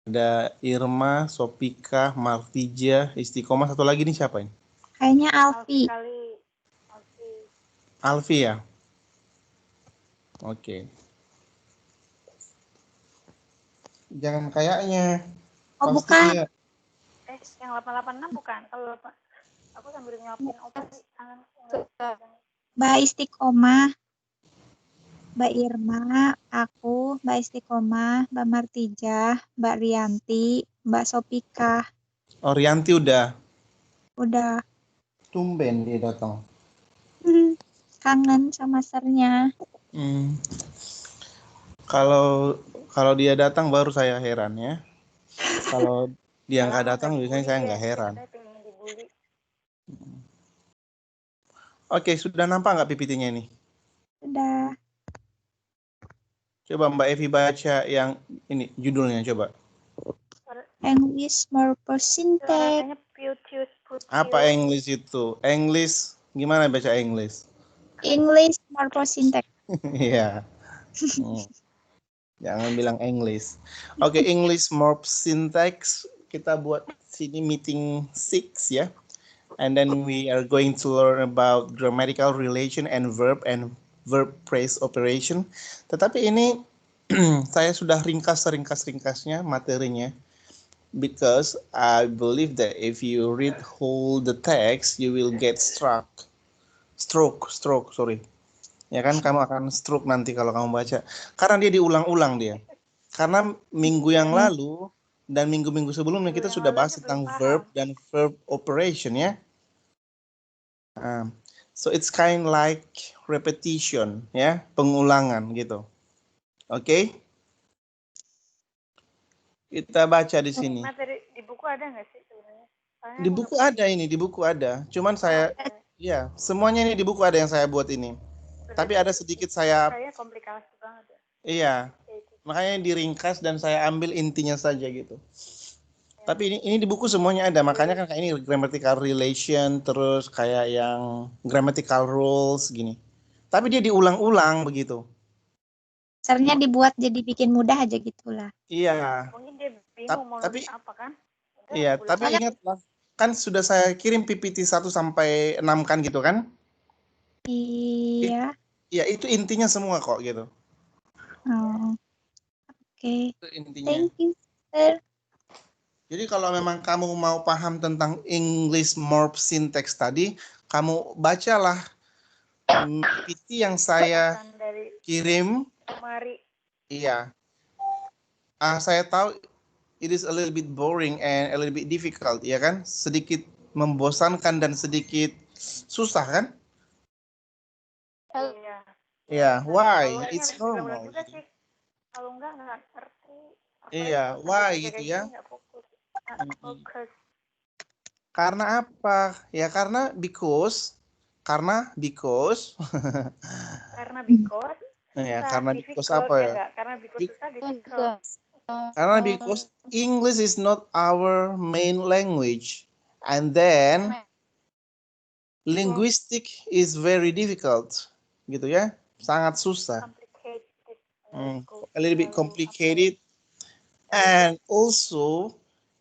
Ada Irma, Sopika, Martija, Istiqomah. Satu lagi nih siapa ini? Kayaknya Alfi. Alfi ya? Oke. Jangan kayaknya. Oh, Pasti bukan. dia. Yang 886 bukan? Kalau aku sambil nyuapin opa sih. Mbak Istiqomah, Mbak Irma, aku, Mbak Istiqomah, Mbak Martijah, Mbak Rianti, Mbak Sopika. Oh, Rianti udah. Udah. Tumben dia datang. Kangen sama sernya. Kalau dia datang baru saya heran ya. Kalau dia nggak datang biasanya saya nggak heran. Oke, sudah nampak nggak PPT-nya ini? Udah. Coba Mbak Evi baca yang ini judulnya coba. English Morpho Syntax. Apa English itu? English gimana baca English? English Morpho Syntax. Iya. Jangan bilang English. Oke, English Morph Syntax. Kita buat sini meeting 6 ya. And then we are going to learn about grammatical relation and verb phrase operation. Tetapi ini saya sudah ringkas-ringkasnya materinya. Because I believe that if you read whole the text, you will get stroke, sorry. Ya kan, kamu akan stroke nanti kalau kamu baca. Karena dia diulang-ulang dia. Karena minggu yang lalu dan minggu-minggu sebelumnya kita sudah bahas tentang verb dan verb operation ya. So it's kind like repetition ya, pengulangan gitu. Oke? Kita baca di sini. Materi di buku ada nggak sih sebenarnya? Di buku ada ini, di buku ada. Cuman saya, ya semuanya ini di buku ada yang saya buat ini. Tapi ada sedikit saya. Kayaknya komplikasi banget ya. Iya. Makanya diringkas dan saya ambil intinya saja gitu. Tapi ini di buku semuanya ada. Makanya kan kayak ini grammatical relation, terus kayak yang grammatical rules gini. Tapi dia diulang-ulang begitu. Sernya dibuat jadi bikin mudah aja gitulah. Iya. Mungkin dia bingung mau nulis apa kan? Iya, tapi ingatlah kan sudah saya kirim PPT 1 sampai 6 kan gitu kan? Iya. Iya, itu intinya semua kok gitu. Oh. Oke. Itu intinya. Thank you, sir. Jadi kalau memang kamu mau paham tentang English Morph Syntax tadi, kamu bacalah PPT yang saya kirim. Iya. Saya tahu it is a little bit boring and a little bit difficult, ya kan? Sedikit membosankan dan sedikit susah kan? Iya. Iya, why? It's normal. Kalau enggak ngerti. Iya, why gitu ya? Karena apa? Ya karena because. Karena because ya, karena because apa ya? Karena because susah difficult. Karena because English is not our main language, and then linguistic is very difficult, gitu ya, sangat susah, a little bit complicated, and also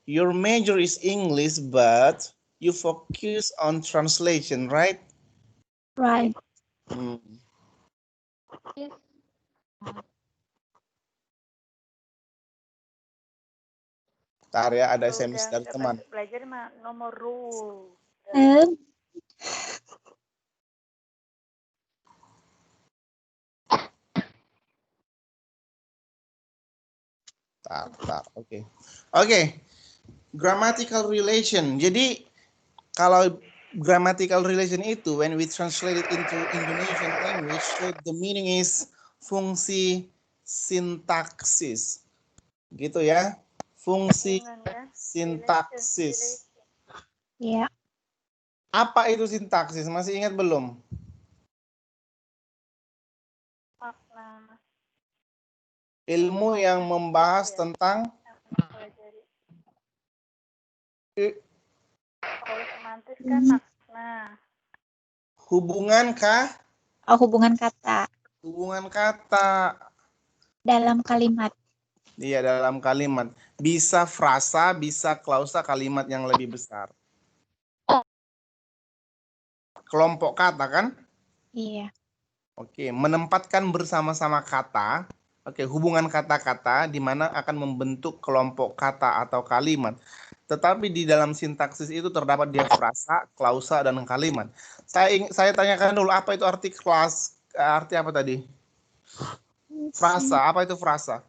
your major is English, but you focus on translation, right? Right. Bentar ya, ada SMS dari teman. Belajar mah nomor rule. Oke. Grammatical relation. Jadi kalau grammatical relation itu when we translate it into Indonesian language, so the meaning is fungsi sintaksis. Gitu ya. Fungsi sintaksis. Iya. Apa itu sintaksis? Masih ingat belum? Ilmu yang membahas tentang semantis kan makna. Hubungan kah? Oh, hubungan kata. Hubungan kata. Dalam kalimat. Iya, dalam kalimat. Bisa frasa, bisa klausa kalimat yang lebih besar. Kelompok kata kan? Iya. Oke, menempatkan bersama-sama kata. Oke, hubungan kata-kata di mana akan membentuk kelompok kata atau kalimat. Tetapi di dalam sintaksis itu terdapat dia frasa, klausa, dan kalimat. Saya tanyakan dulu, apa itu arti arti apa tadi? Frasa, apa itu frasa?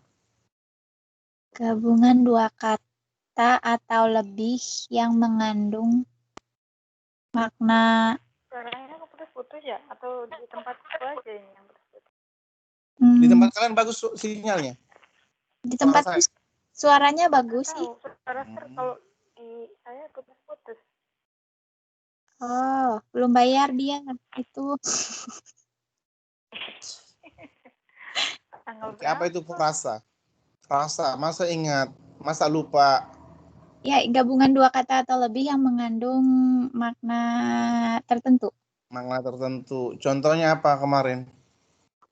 Gabungan dua kata atau lebih yang mengandung makna. Suaranya kok putus-putus ya? Atau di tempat aku aja ini yang putus-putus? Di tempat kalian bagus sinyalnya? Di tempatku suaranya bagus sih. Tahu, suara kalau di saya putus-putus. Oh, belum bayar dia itu. Tanggal Oke, apa itu berapa? frasa? Frasa, masa ingat, masa lupa? Ya, gabungan dua kata atau lebih yang mengandung makna tertentu. Makna tertentu. Contohnya apa kemarin?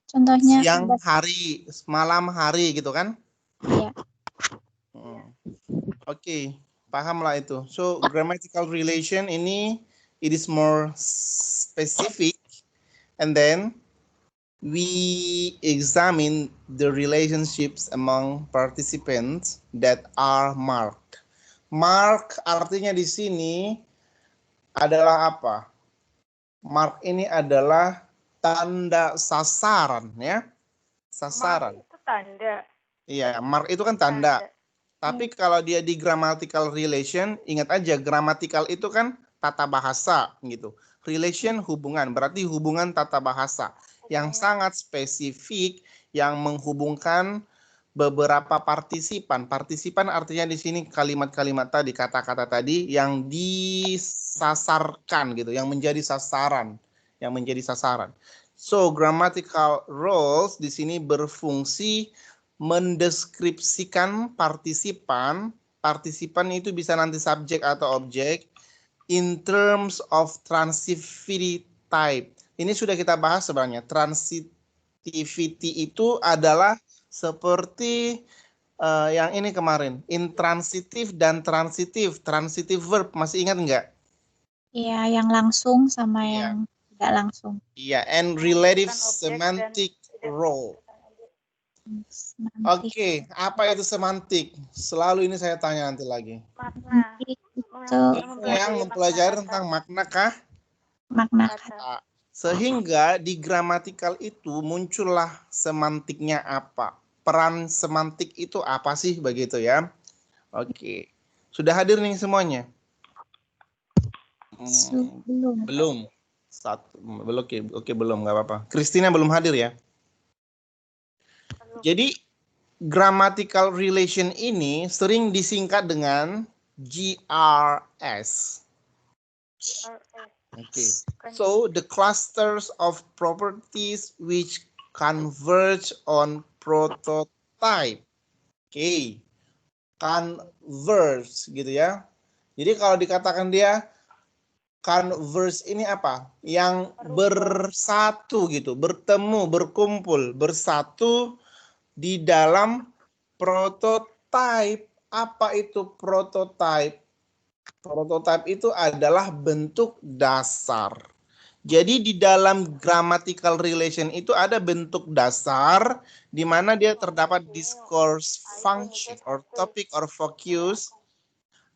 Contohnya Siang hari, malam hari gitu kan? ya. Oke, pahamlah itu. So, grammatical relation ini it is more specific, and then we examine the relationships among participants that are marked. Mark artinya di sini adalah apa? Mark ini adalah tanda sasaran ya. Sasaran. Mark itu tanda. Iya, mark itu kan tanda. Tapi kalau dia di grammatical relation, ingat aja grammatical itu kan tata bahasa gitu. Relation hubungan, berarti hubungan tata bahasa yang sangat spesifik yang menghubungkan beberapa partisipan. Partisipan artinya di sini kalimat-kalimat tadi, kata-kata tadi yang disasarkan gitu, yang menjadi sasaran, So, grammatical roles di sini berfungsi mendeskripsikan partisipan. Partisipan itu bisa nanti subjek atau objek in terms of transitivity type. Ini sudah kita bahas sebenarnya. Transitivity itu adalah seperti yang ini kemarin, intransitif dan transitif. Transitive verb masih ingat nggak? Iya, yang langsung sama Iya. yang tidak langsung. Iya, and relative semantic role. Oke, apa itu semantik? Selalu ini saya tanya nanti lagi. Makna. Yang mempelajari tentang makna kah? Makna kata. Sehingga di gramatikal itu muncullah semantiknya apa? Peran semantik itu apa sih begitu ya? Oke. Sudah hadir nih semuanya? Belum. Belum. Belum. Oke, belum, nggak apa-apa. Christina belum hadir ya? Jadi grammatical relation ini sering disingkat dengan GRS. Okay. So the clusters of properties which converge on prototype. Okay. Converge gitu ya. Jadi kalau dikatakan dia converge ini apa? Yang bersatu gitu, bertemu, berkumpul, bersatu di dalam prototype. Apa itu prototype? Prototype itu adalah bentuk dasar. Jadi di dalam grammatical relation itu ada bentuk dasar di mana dia terdapat discourse function or topic or focus,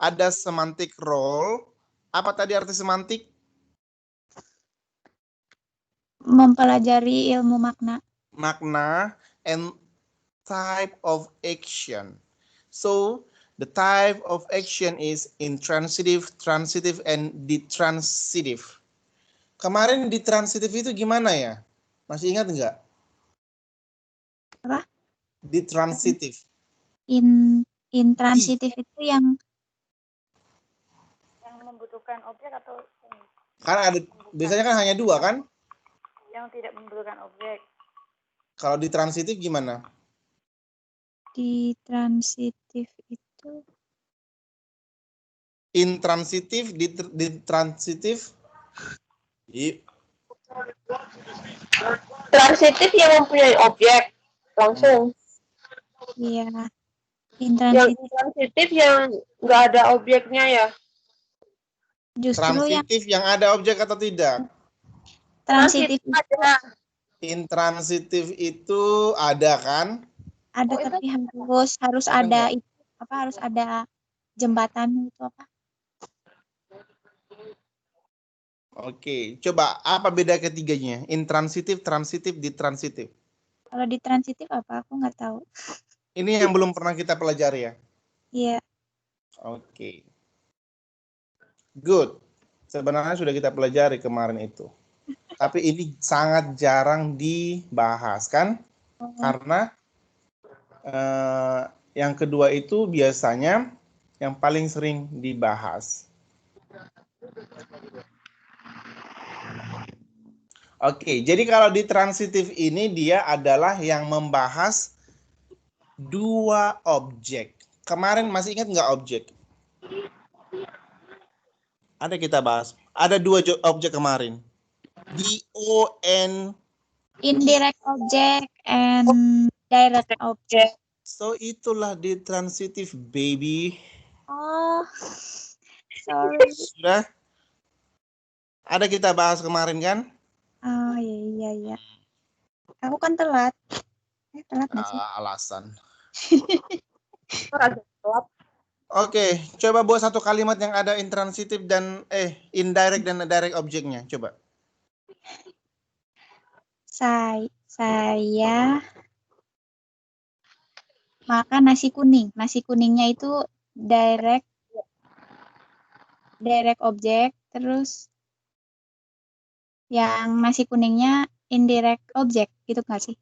ada semantic role. Apa tadi arti semantik? Mempelajari ilmu makna. Makna and type of action. So the type of action is intransitive, transitive, and detransitive. Kemarin ditransitif itu gimana ya? Masih ingat nggak? Apa? Ditransitif. Intransitif itu yang membutuhkan objek atau Karena ada biasanya kan hanya dua kan? yang tidak membutuhkan objek. Kalau ditransitif gimana? Ditransitif itu Intransitif, ditransitif. Transitif yang mempunyai objek langsung. Iya. Intransitif intransitif yang nggak ada objeknya ya. justru yang Transitif yang ada objek atau tidak? transitif ada. Intransitif itu ada kan? ada Oh, itu tapi harus Ada ada nggak? itu apa harus ada jembatan itu apa? Oke, coba apa beda ketiganya? Intransitif, transitif, ditransitif. Kalau di transitif apa? Aku nggak tahu. Ini yang belum pernah kita pelajari ya. Iya. Oke. Good. Sebenarnya sudah kita pelajari kemarin itu. Tapi ini sangat jarang dibahas kan? Karena yang kedua itu biasanya yang paling sering dibahas. Oke, jadi kalau di transitif ini dia adalah yang membahas dua objek. Kemarin masih ingat nggak objek? Ada kita bahas. Ada dua objek kemarin. DON. Indirect object and direct object. So itulah di transitif, baby. Oh, sorry. Sudah? Ada kita bahas kemarin kan? Oh iya. Aku kan telat. Telat nggak sih? Alasan. Ada jawab. Oke, coba buat satu kalimat yang ada intransitif dan indirect dan direct objeknya. Coba. Saya makan nasi kuning. Nasi kuningnya itu direct object, terus yang nasi kuningnya indirect object, gitu nggak sih?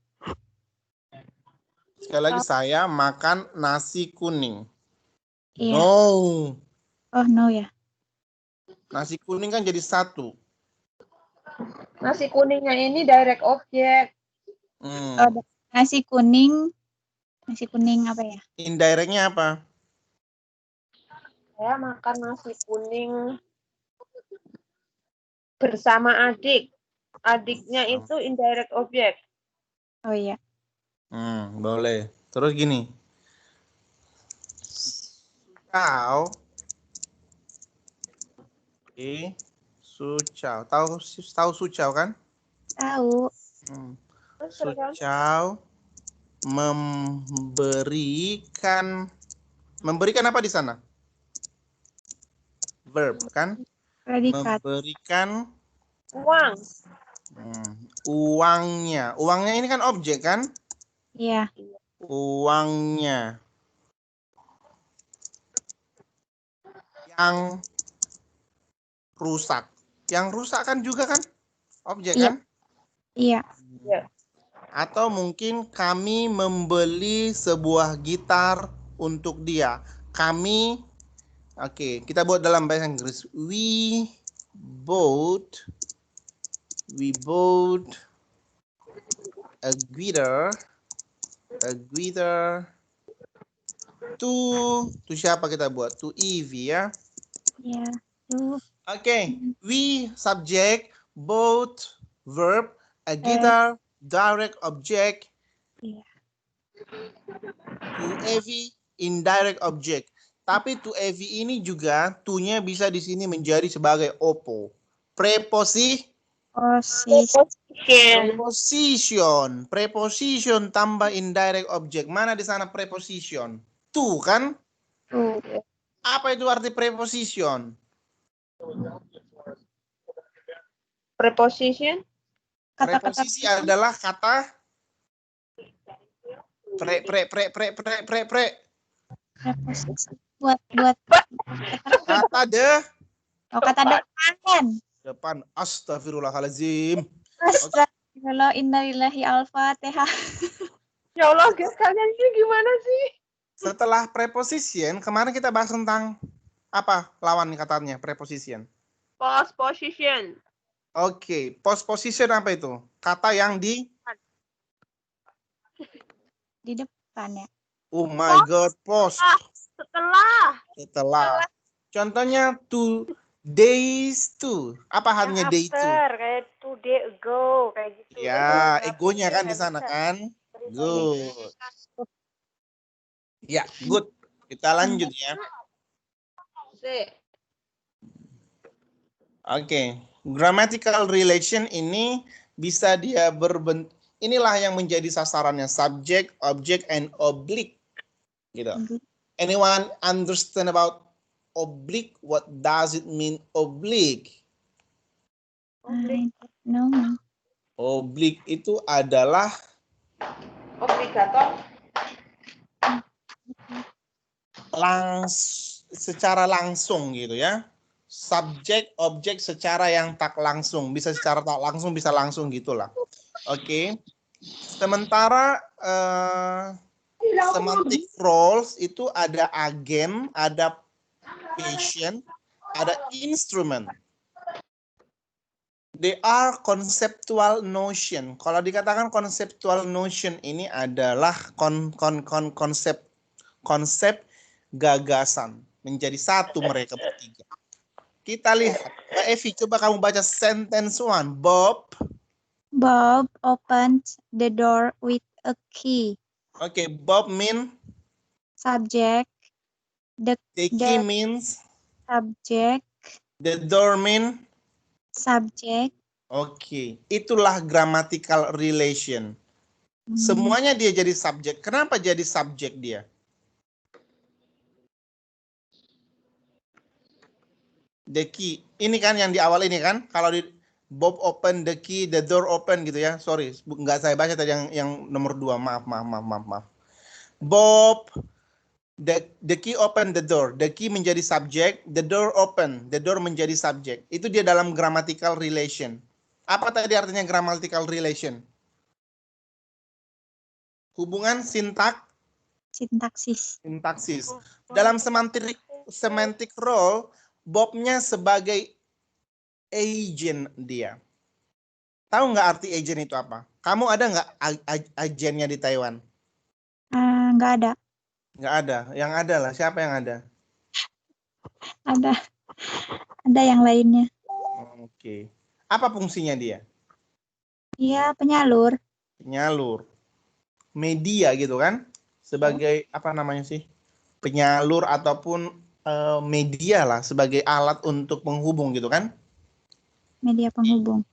Sekali lagi, saya makan nasi kuning. Iya. No. Oh no ya. Nasi kuning kan jadi satu. Nasi kuningnya ini direct object. Oh, nasi kuning apa ya? Indirectnya apa? Saya makan nasi kuning bersama adik. Adiknya itu indirect object. Oh iya. Boleh. Terus gini. Sucau. Sucau. Tahu sucau kan? Tahu. Sucau memberikan apa di sana? Verb kan? Predikat. Memberikan Uang. Uangnya. Uangnya ini kan objek kan? Iya. Uangnya. Yang rusak. Yang rusak kan juga kan objek kan? Iya. Atau mungkin kami membeli sebuah gitar untuk dia. Kami, oke, kita buat dalam bahasa Inggris. We bought a guitar to siapa kita buat? To Evie ya. Iya. Tuh. Oke, we subject, both verb, a guitar, direct object, Iya. to Evie, indirect object. Tapi to Evie ini juga to-nya bisa di sini menjadi sebagai opo. Preposition tambah indirect object. Mana di sana preposition? To kan? Tuh. Apa itu arti preposition? Preposition. Preposisi adalah kata pre. Preposisi buat Kata kata depan. Astagfirullahaladzim. Astagfirullah, innalillahi al-fatihah. Ya Allah, guys, kalian ini gimana sih? Setelah preposition, kemarin kita bahas tentang apa lawan katanya preposition. Postposition. Oke, postposition apa itu? Kata yang di depan ya. Oh my god, post. Setelah. Contohnya days to. Apa artinya day to? Kayak 2 day ago kayak gitu. Ya, egonya kan di sana kan? Good. Ya, good. Kita lanjut ya. C. Oke, grammatical relation ini bisa dia berbentuk, inilah yang menjadi sasarannya, subject, object, and oblique. Gitu. Anyone understand about oblique? What does it mean oblique? I don't know. Oblique itu adalah Obligator. secara langsung gitu ya. Subjek, objek secara yang tak langsung, bisa secara tak langsung, bisa langsung gitulah. Oke. Sementara semantic roles itu ada agen, ada patient, ada instrument. They are conceptual notion. Kalau dikatakan conceptual notion ini adalah konsep gagasan. Menjadi satu mereka bertiga. Kita lihat. Mbak Evi, coba kamu baca sentence 1. Bob opened the door with a key. Oke, Bob mean Subject. The key means subject. the door mean Subject. Oke, itulah grammatical relation. Semuanya dia jadi subjek. Kenapa jadi subjek dia? The key. Ini kan yang di awal ini kan. Kalau di Bob open the key, the door open gitu ya. Sorry, nggak saya baca tadi yang nomor 2. Maaf. Bob, the key open the door. The key menjadi subjek, the door open. The door menjadi subjek. Itu dia dalam grammatical relation. Apa tadi artinya grammatical relation? Hubungan Sintaksis. Dalam semantic role, Bob-nya sebagai agent dia. Tahu nggak arti agent itu apa? Kamu ada nggak agennya di Taiwan? Nggak ada. Nggak ada. Yang ada lah. Siapa yang ada? Ada yang lainnya. Oke. Apa fungsinya dia? Iya, penyalur. Media gitu kan? Sebagai apa namanya sih? Penyalur ataupun media lah, sebagai alat untuk menghubung gitu kan? Media penghubung.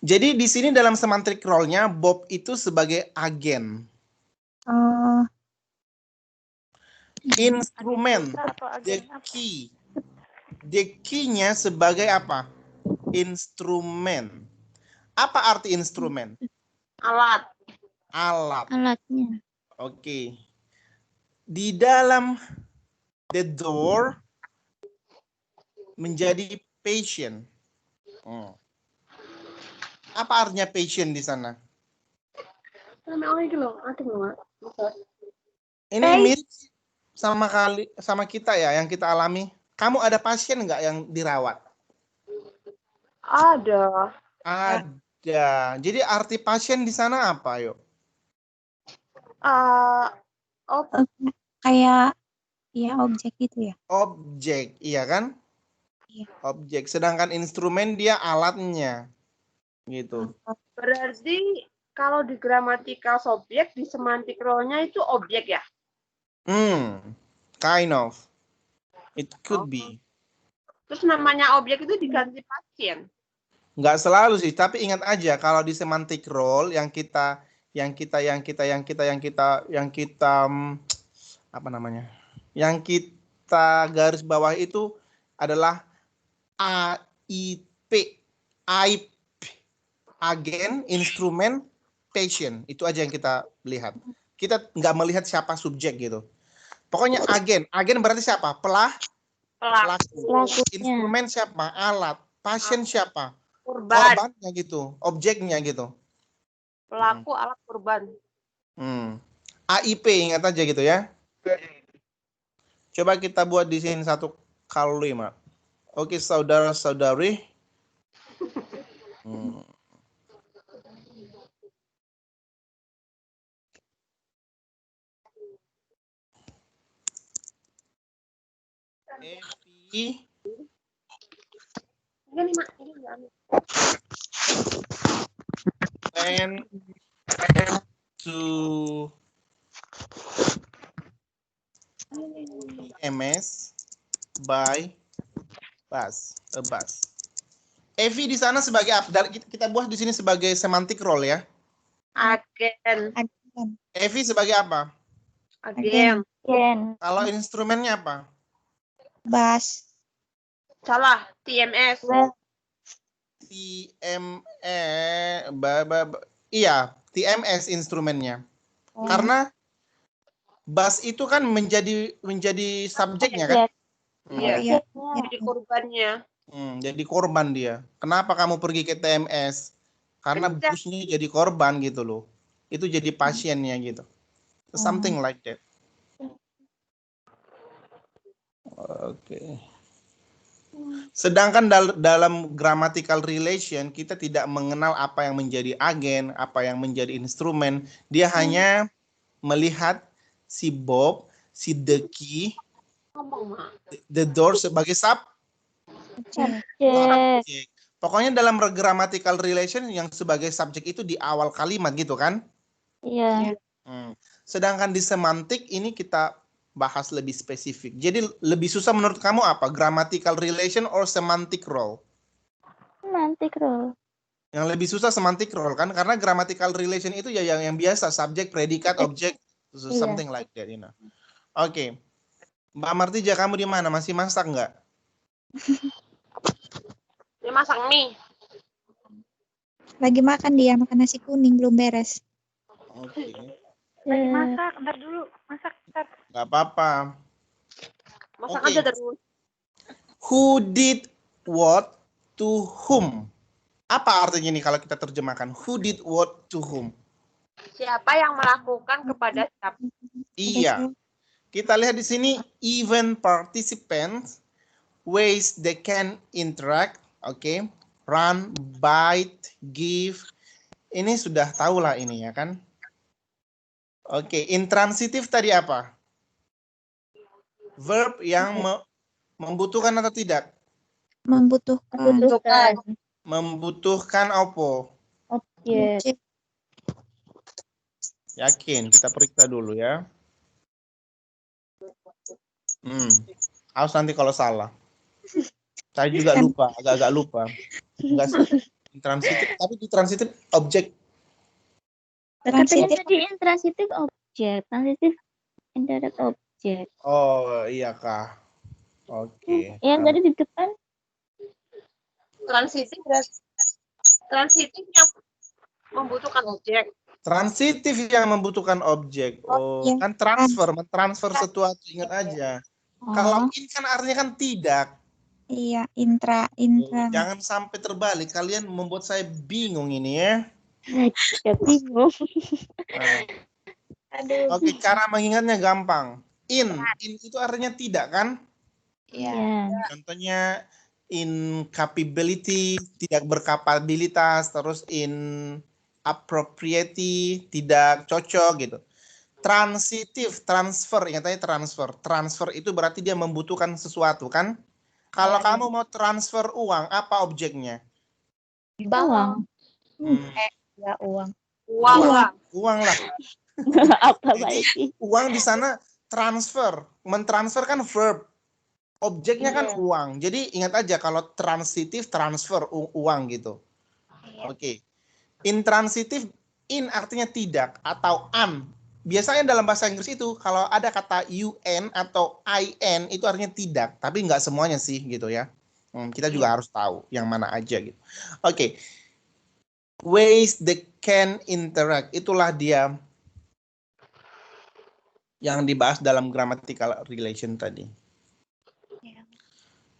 Jadi di sini dalam semantic role-nya Bob itu sebagai agen. Instrumen, the key. The key-nya sebagai apa? Instrumen. Apa arti instrumen? Alat. Alatnya. Oke. Di dalam the door menjadi patient. Apa artinya patient di sana? Ini mirip sama kita ya, yang kita alami. Kamu ada pasien nggak yang dirawat? Ada. Jadi arti pasien di sana apa, yuk? Kayak ya objek gitu ya. Objek, iya kan? Iya. Objek. Sedangkan instrumen dia alatnya, gitu. Berarti kalau di gramatikal subjek di semantic role-nya itu objek ya? Kind of. It could be. Terus namanya objek itu diganti pasien. Nggak selalu sih, tapi ingat aja kalau di semantic role yang kita apa namanya? Yang kita garis bawah itu adalah AIP. Agen, instrumen, patient. Itu aja yang kita lihat. Kita nggak melihat siapa subjek gitu. Pokoknya agen. Agen berarti siapa? Pelaku. Instrumen siapa? Alat. Pasien siapa? Korbannya gitu, objeknya gitu. Pelaku, alat, korban. AIP ingat aja gitu ya. Coba kita buat di sini 1 kali 5. Oke, saudara-saudari. Evi. When to TMS by bus, a bus. Evi di sana sebagai apa? Kita buat di sini sebagai semantic role ya. Agen. Evi sebagai apa? Agen. Gen. Kalau instrumennya apa? Bus. Salah. TMS. Iya, TMS instrumennya. Karena bus itu kan menjadi subjeknya kan? Iya. Iya. Jadi korbannya. Jadi korban dia. Kenapa kamu pergi ke TMS? Karena busnya jadi korban gitu loh. Itu jadi pasiennya gitu. Something like that. Oke. Sedangkan dalam grammatical relation kita tidak mengenal apa yang menjadi agen, apa yang menjadi instrumen. Dia hanya melihat si Bob, si the key, the door sebagai subjek. Pokoknya dalam grammatical relation yang sebagai subjek itu di awal kalimat gitu kan? Iya. Sedangkan di semantik ini kita bahas lebih spesifik. Jadi lebih susah menurut kamu apa? Grammatical relation or semantic role? Semantic role. Yang lebih susah semantic role kan? Karena grammatical relation itu ya yang biasa, subjek, predikat, objek, something like that, you know. Oke. Mbak Martija, kamu di mana? Masih masak nggak? Dia masak mie. Lagi makan dia, makan nasi kuning belum beres. Oke. Lagi masak, ntar dulu. Masak, ntar. Nggak apa-apa. Masak Oke. aja terus. Who did what to whom? Apa artinya ini kalau kita terjemahkan? Who did what to whom? Siapa yang melakukan kepada siapa? Iya. Kita lihat di sini event participants, ways they can interact, oke. Run, bite, give. Ini sudah tahu lah ini ya kan? Oke, intransitif tadi apa? Verb yang membutuhkan atau tidak? Membutuhkan. Membutuhkan apa? Objek. Yakin, kita periksa dulu ya. Awas nanti kalau salah. Saya juga lupa, agak-agak lupa. Enggak intransitif, tapi di transitif objek. Transitif. Tadi intransitif objek, transitif indirect objek. Oh, iya kah? Oke. Yang tadi di depan Transitif yang membutuhkan objek. Transitif yang membutuhkan objek. Oh, ya. kan mentransfer sesuatu, ingat aja. Kalau in kan artinya kan tidak. Iya, intra. Jangan sampai terbalik. Kalian membuat saya bingung ini ya. bingung. Oke, cara mengingatnya gampang. In itu artinya tidak kan? Iya. Contohnya incapability, tidak berkapabilitas, terus inappropriate, tidak cocok gitu. Transitif, transfer, ingat aja transfer. Transfer itu berarti dia membutuhkan sesuatu kan? Kalau kamu mau transfer uang, apa objeknya? Uang. Ya, uang. Uang lah. Uang lah. Apa Jadi baik? uang di sana transfer, mentransfer kan verb. Objeknya kan uang. Jadi ingat aja kalau transitif transfer uang gitu. Oke. Intransitif in artinya tidak atau an. Biasanya dalam bahasa Inggris itu kalau ada kata un atau in itu artinya tidak, tapi nggak semuanya sih gitu ya. Kita juga harus tahu yang mana aja gitu. Oke. Ways they can interact, itulah dia yang dibahas dalam grammatical relation tadi.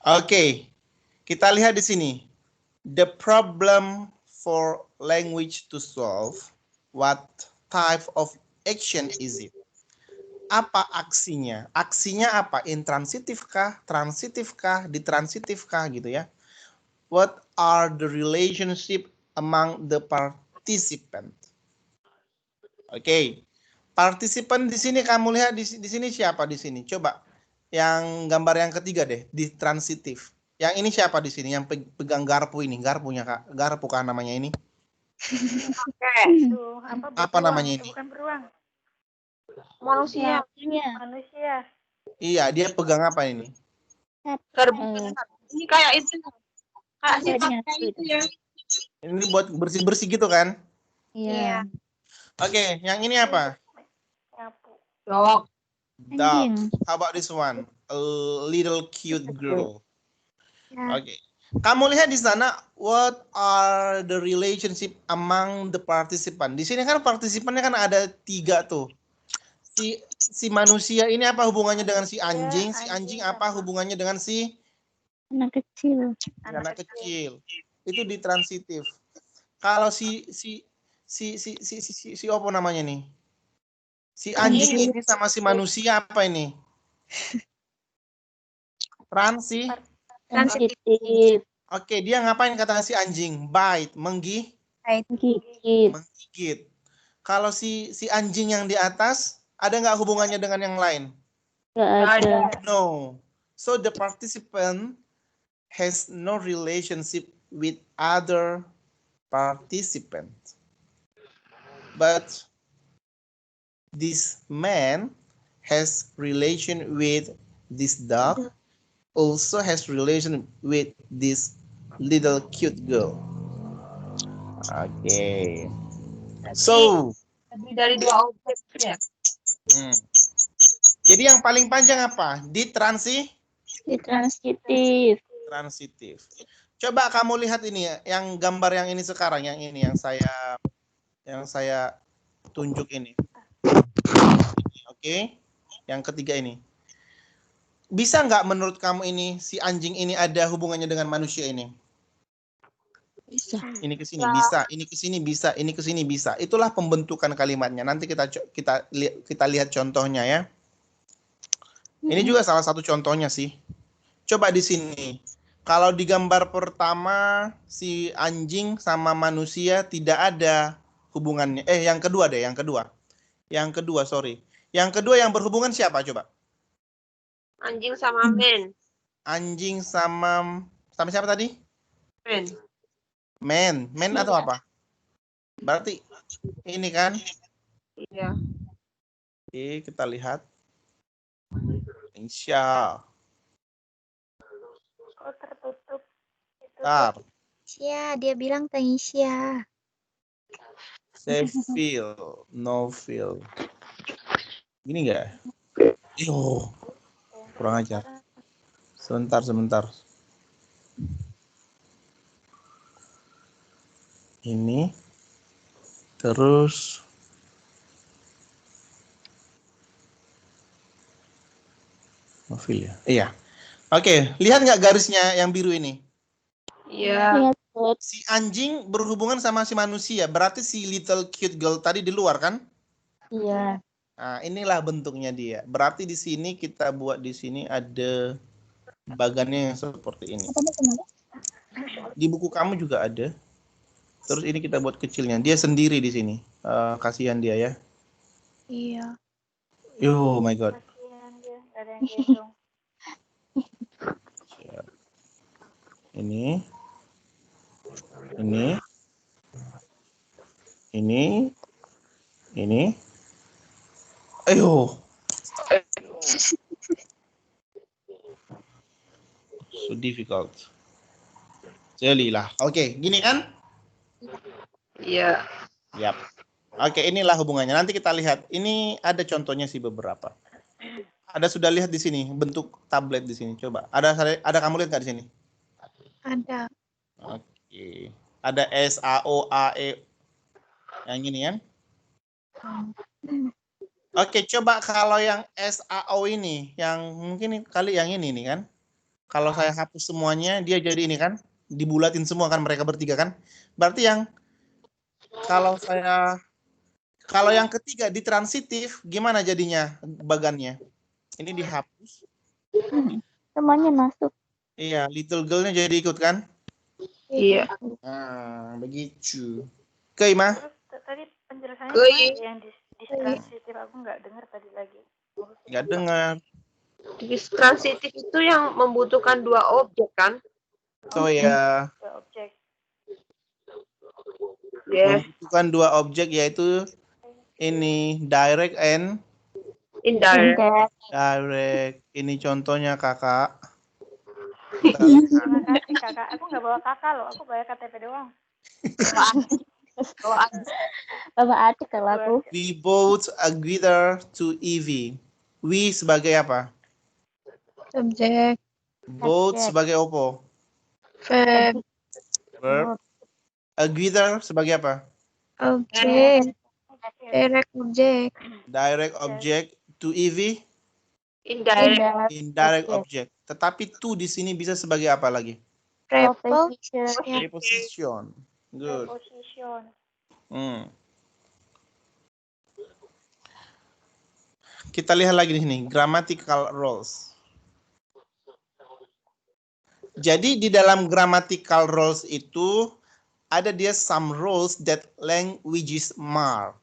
Oke, kita lihat di sini. The problem for language to solve, what type of action is it? Apa aksinya? Aksinya apa? Intransitif kah? Transitif kah? Ditransitif kah? Gitu ya. What are the relationship among the participant? Oke. Partisipan di sini kamu lihat di sini siapa di sini? Coba yang gambar yang ketiga deh, di transitif. Yang ini siapa di sini yang pegang garpu ini? Garpunya Kak. Garpu kah namanya ini? Tuh, Apa namanya ini? Bukan beruang. Manusia. Manusia. Iya, dia pegang apa ini? Terbuka. Ini kayak itu. Kayak Adanya sifatnya itu ya. Ini buat bersih-bersih gitu kan? Iya. Oke, yang ini apa? Nyapu. Dok. Dog. Anjing. How about this one? A little cute girl. Ya. Oke. Kamu lihat di sana, what are the relationship among the participant? Di sini kan partisipannya kan ada 3 tuh. Si manusia ini apa hubungannya dengan si anjing? Si anjing apa hubungannya dengan si Anak kecil. anak kecil? Itu di transitif. Kalau si apa namanya nih? Si anjing ini sama si manusia apa ini? Transi. Transitif. Oke, dia ngapain kata si anjing? Bite, Gigit. menggigit. Kalau si anjing yang di atas ada nggak hubungannya dengan yang lain? Gak ada. No. So the participant has no relationship with other participant. But this man has relation with this dog, also has relation with this little cute girl. Okay. So, Dari 2 objek ya. Jadi yang paling panjang apa? Di Transitif. transitif. Coba kamu lihat ini ya, yang gambar yang ini sekarang, yang ini yang saya tunjuk ini. Oke. Yang ketiga ini. Bisa nggak menurut kamu ini si anjing ini ada hubungannya dengan manusia ini? Bisa. Ini ke sini bisa, ini ke sini bisa, ini ke sini bisa. Itulah pembentukan kalimatnya. Nanti kita lihat contohnya ya. Ini juga salah satu contohnya sih. Coba di sini. Kalau di gambar pertama si anjing sama manusia tidak ada hubungannya. Yang kedua deh, yang kedua. Yang kedua, sorry. Yang kedua yang berhubungan siapa coba? Anjing sama men. Anjing sama siapa tadi? Men. Men atau apa? Berarti ini kan? Iya. Oke, kita lihat. Insya. Oh, tertutup. Tar. Sia, dia bilang Taisya. Say feel, no feel. Gini nggak? Yo, kurang ajar. Sebentar. Ini. Terus. No feel ya? Iya. Oke, lihat nggak garisnya yang biru ini? Iya. Lihat, Bud. Si anjing berhubungan sama si manusia. Berarti si little cute girl tadi di luar kan? Iya. Nah, inilah bentuknya dia. Berarti di sini kita buat di sini ada bagannya yang seperti ini. Di buku kamu juga ada. Terus ini kita buat kecilnya. Dia sendiri di sini. Kasihan dia ya. Iya. Oh my god. Kasihan dia, nggak ada yang gendong. Ini. Ayo. So difficult. Jelilah. Oke, gini kan? Iya. Yap. Oke, inilah hubungannya. Nanti kita lihat. Ini ada contohnya sih beberapa. Ada sudah lihat di sini bentuk tablet di sini. Coba. Ada kamu lihat nggak di sini? Ada. Oke. Ada SAOAE. Yang ini kan? Oke, coba kalau yang SAO ini, yang mungkin kali yang ini nih kan. Kalau saya hapus semuanya, dia jadi ini kan. Dibulatin semua kan mereka bertiga kan. Berarti yang kalau yang ketiga di transitif, gimana jadinya bagannya? Ini dihapus. Semuanya masuk. Iya, little girl-nya jadi ikut kan? Iya. Nah, begitu. Oke, Ma. Terus tadi penjelasannya Kui. gimana yang di transitif aku nggak dengar tadi lagi. Nggak dengar. Transitif itu yang membutuhkan 2 objek kan? So ya, Ke objek. Ya. membutuhkan 2 objek yaitu ini direct and Indirect. Direct. Ini contohnya kakak. Kita lihat. Terima kasih kakak. Aku nggak bawa kakak loh. Aku bawa KTP doang. Bapak Atik kalau aku. We bought a guitar to Evie. We sebagai apa? Subjek. Bought Subjek. sebagai opo? Verb. Verb. A guitar sebagai apa? Objek. Direct objek. Direct object. To Evie? Indirect. Indirect object. Tetapi to di sini bisa sebagai apa lagi? Preposition. Preposition. Good. Preposition. Kita lihat lagi di sini, grammatical rules. Jadi di dalam grammatical rules itu ada dia some rules that languages mark.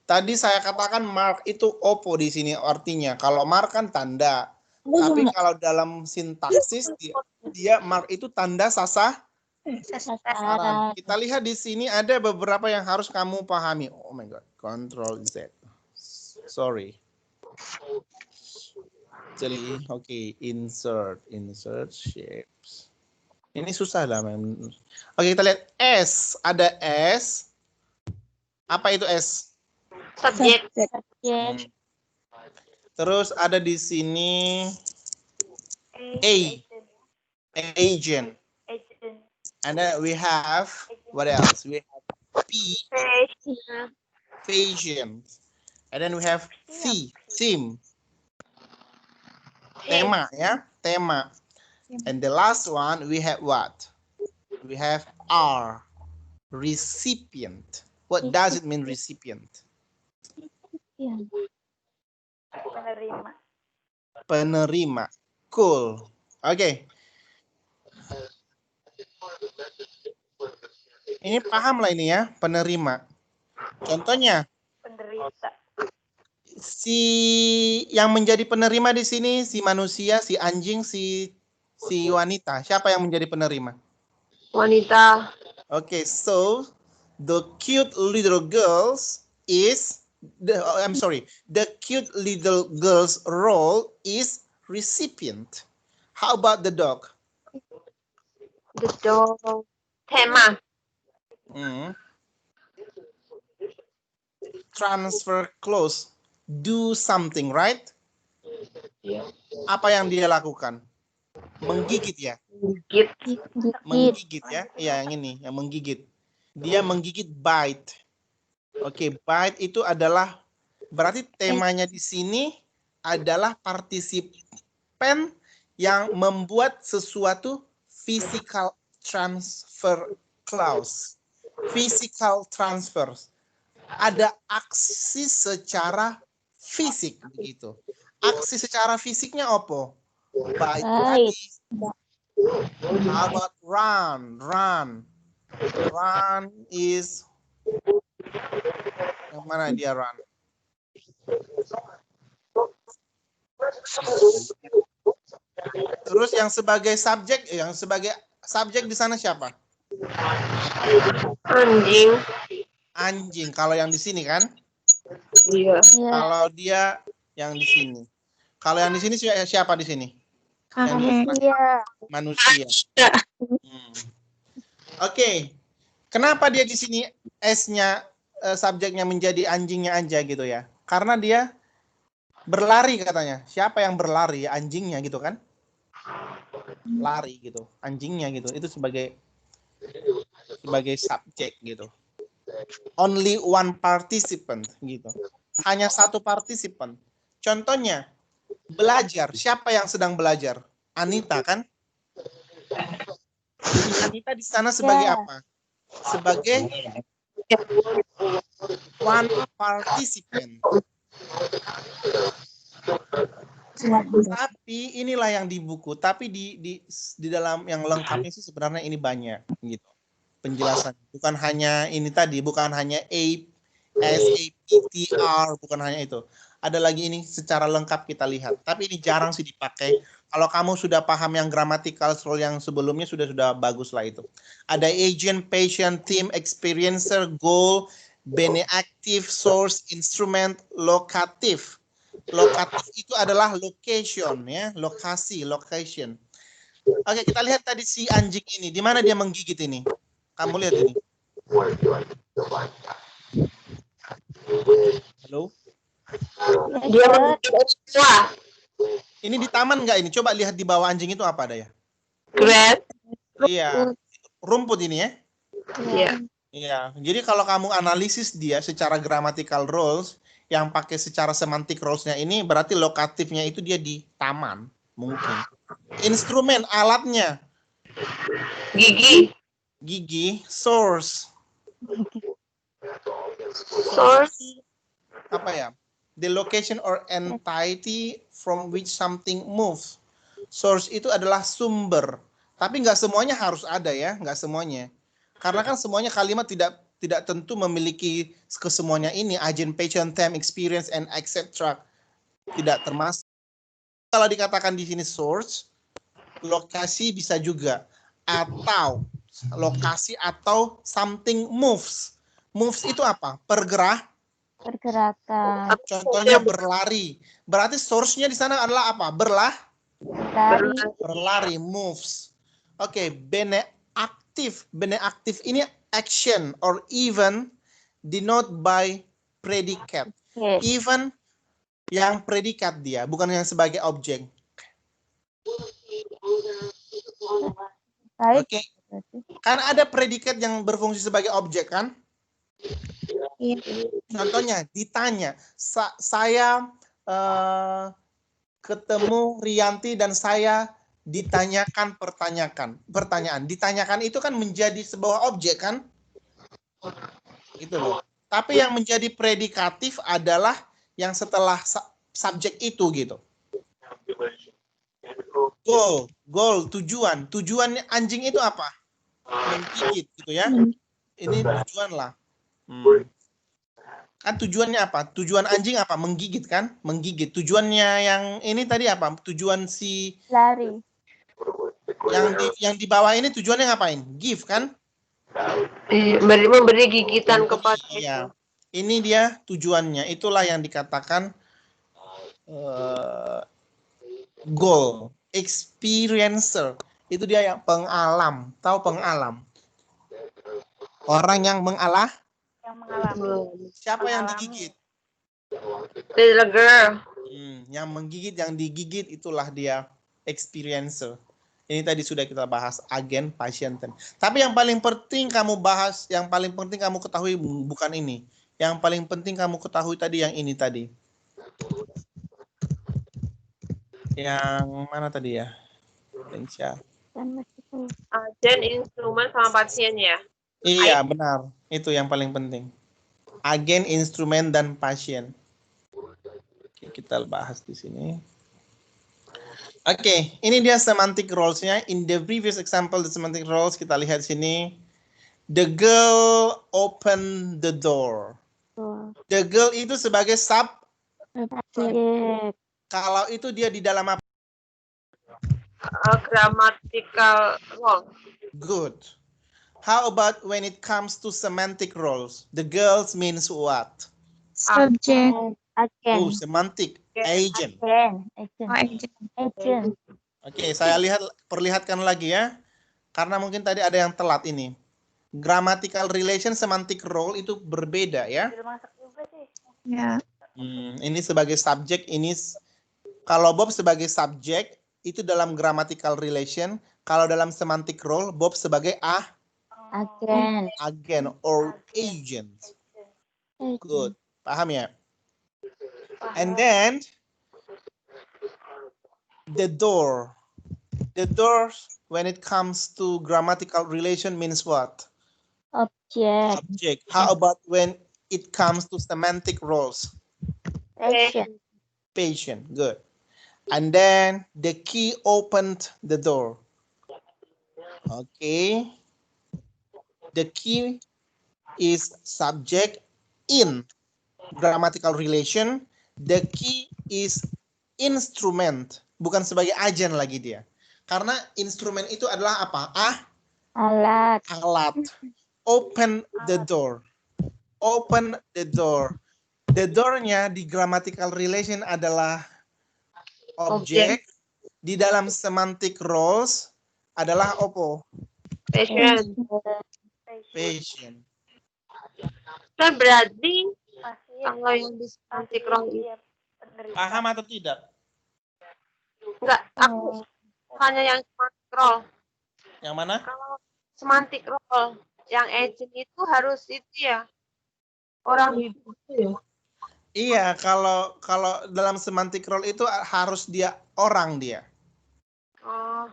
Tadi saya katakan mark itu opo di sini artinya. Kalau mark kan tanda. Tapi kalau dalam sintaksis dia mark itu tanda sasaran. Kita lihat di sini ada beberapa yang harus kamu pahami. Oh my god, Control Z. Sorry. Jadi, oke, insert shapes. Ini susah lah, memang. Oke, kita lihat S. Ada S. Apa itu S? Subject. Terus ada di sini agent. And then we have what else? We have P, patient. And then we have theme. Tema, ya, tema. And the last one we have what? We have R, recipient. What does it mean, recipient? Penerima. Cool. Oke. Ini paham lah ini ya, penerima. Contohnya. Penderita. Si yang menjadi penerima di sini si manusia, si anjing, si wanita. Siapa yang menjadi penerima? Wanita. Okay, so the cute little girls is the cute little girl's role is recipient. How about the dog? The dog. Tema. Transfer clothes. Do something, right? Yeah. Apa yang dia lakukan? Menggigit ya? Menggigit ya? Iya, yang ini, yang menggigit. Dia menggigit bite. Oke, bite itu adalah berarti temanya di sini adalah partisipan yang membuat sesuatu physical transfer clause. Physical transfer. Ada aksi secara fisik begitu. Aksi secara fisiknya apa? Bite tadi. How about run? Run is yang mana dia run? Terus yang sebagai subjek di sana siapa? Anjing. Kalau yang di sini kan? Iya. Kalau dia yang di sini. Kalau yang di sini siapa di sini? Manusia. Oke. Kenapa dia di sini S-nya subjeknya menjadi anjingnya aja gitu ya? Karena dia berlari katanya. Siapa yang berlari? Anjingnya gitu kan? Lari gitu. Anjingnya gitu. Itu sebagai subjek gitu. Only one participant gitu. Hanya satu partisipan. Contohnya belajar. Siapa yang sedang belajar? Anita kan? Anita di sana sebagai apa? Sebagai one participant. Tapi inilah yang di buku. Tapi di dalam yang lengkapnya sih sebenarnya ini banyak gitu. Penjelasan. Bukan hanya ini tadi, bukan hanya SAPTR, bukan hanya itu. Ada lagi ini secara lengkap kita lihat. Tapi ini jarang sih dipakai. Kalau kamu sudah paham yang grammatical rule yang sebelumnya sudah bagus lah itu. Ada agent, patient, theme, experiencer, goal, bene active, source, instrument, locative. Lokatif itu adalah location ya, lokasi, location. Oke, kita lihat tadi si anjing ini, di mana dia menggigit ini? Kamu lihat ini. Halo? Dia menggigit tua. Ini di taman nggak ini? Coba lihat di bawah anjing itu apa ada ya? Grass. Iya, rumput ini ya. Iya. Iya, jadi kalau kamu analisis dia secara grammatical roles, yang pakai secara semantic roles-nya ini berarti lokatifnya itu dia di taman, mungkin. Instrumen, alatnya, Gigi. gigi, source. Source. Apa ya? The location or entity from which something moves. Source itu adalah sumber. Tapi nggak semuanya harus ada ya, nggak semuanya. Karena kan semuanya kalimat tidak tentu memiliki kesemuanya ini, agent, patient, time, experience, and etc. Tidak termasuk. Kalau dikatakan di sini source, lokasi bisa juga. Atau lokasi atau something moves. Moves itu apa? Pergerakan. Contohnya berlari. Berarti source-nya di sana adalah apa? Berlari, moves. Oke, bene aktif. Bene aktif ini action or even denote by predicate. Even yang predikat dia, bukan yang sebagai objek. Oke. Kan ada predikat yang berfungsi sebagai objek kan? Iya. Contohnya ditanya, saya ketemu Rianti dan saya ditanyakan pertanyaan. Ditanyakan itu kan menjadi sebuah objek kan? Gitu loh. Tapi yang menjadi predikatif adalah yang setelah subjek itu gitu. Goal, tujuan. Tujuannya anjing itu apa? Menggigit gitu ya. Ini tujuan lah. Kan tujuannya apa? Tujuan anjing apa? Menggigit kan? Menggigit. Tujuannya yang ini tadi apa? Tujuan si Lari. yang di bawah ini tujuannya ngapain? Give kan? Memberi gigitan kepada Iya. Ini dia tujuannya. Itulah yang dikatakan goal. Experiencer. Itu dia yang pengalam. Tahu pengalam? Orang yang mengalah. Yang mengalami. Siapa yang digigit? little girl. Yang menggigit, yang digigit itulah dia experiencer. Ini tadi sudah kita bahas agen, patient. Tapi yang paling penting kamu bahas, yang paling penting kamu ketahui bukan ini. Yang paling penting kamu ketahui tadi yang ini tadi. Yang mana tadi ya? Agen, instrumen, sama pasien ya. Iya, benar. Itu yang paling penting. Agen, instrumen, dan pasien. Oke, kita bahas di sini. Oke, ini dia semantic roles-nya. In the previous example, the semantic roles, kita lihat sini. The girl opened the door. The girl itu sebagai kalau itu dia di dalam apa? Grammatical role. Good. How about when it comes to semantic roles? The girls means what? Subject. Oh, semantic. Agent. Agent. Oke, saya perlihatkan lagi ya. Karena mungkin tadi ada yang telat ini. Grammatical relation, semantic role itu berbeda ya. Di rumah sakit juga sih. Ya. Ini sebagai subjek, ini kalau Bob sebagai subjek itu dalam grammatical relation. Kalau dalam semantic role, Bob sebagai agen or agent. Good. Paham ya? And then the door. The door when it comes to grammatical relation means what? Object. How about when it comes to semantic roles? Patient. Good. And then the key opened the door. Okay. The key is subject in grammatical relation. The key is instrument. Bukan sebagai agen lagi dia. Karena instrumen itu adalah apa? Alat. Open the door. Open the door. The door-nya di grammatical relation adalah objek. Di dalam semantic roles adalah opo? Patient. Patient. Dan berarti Pasien. kalau yang di semantic role itu Iya, penderita. Paham atau tidak? enggak, aku hanya yang semantic role. Yang mana? Kalau semantic role yang agent itu harus itu ya orang hidup itu ya. Iya, kalau dalam semantic role itu harus dia orang dia. Oh,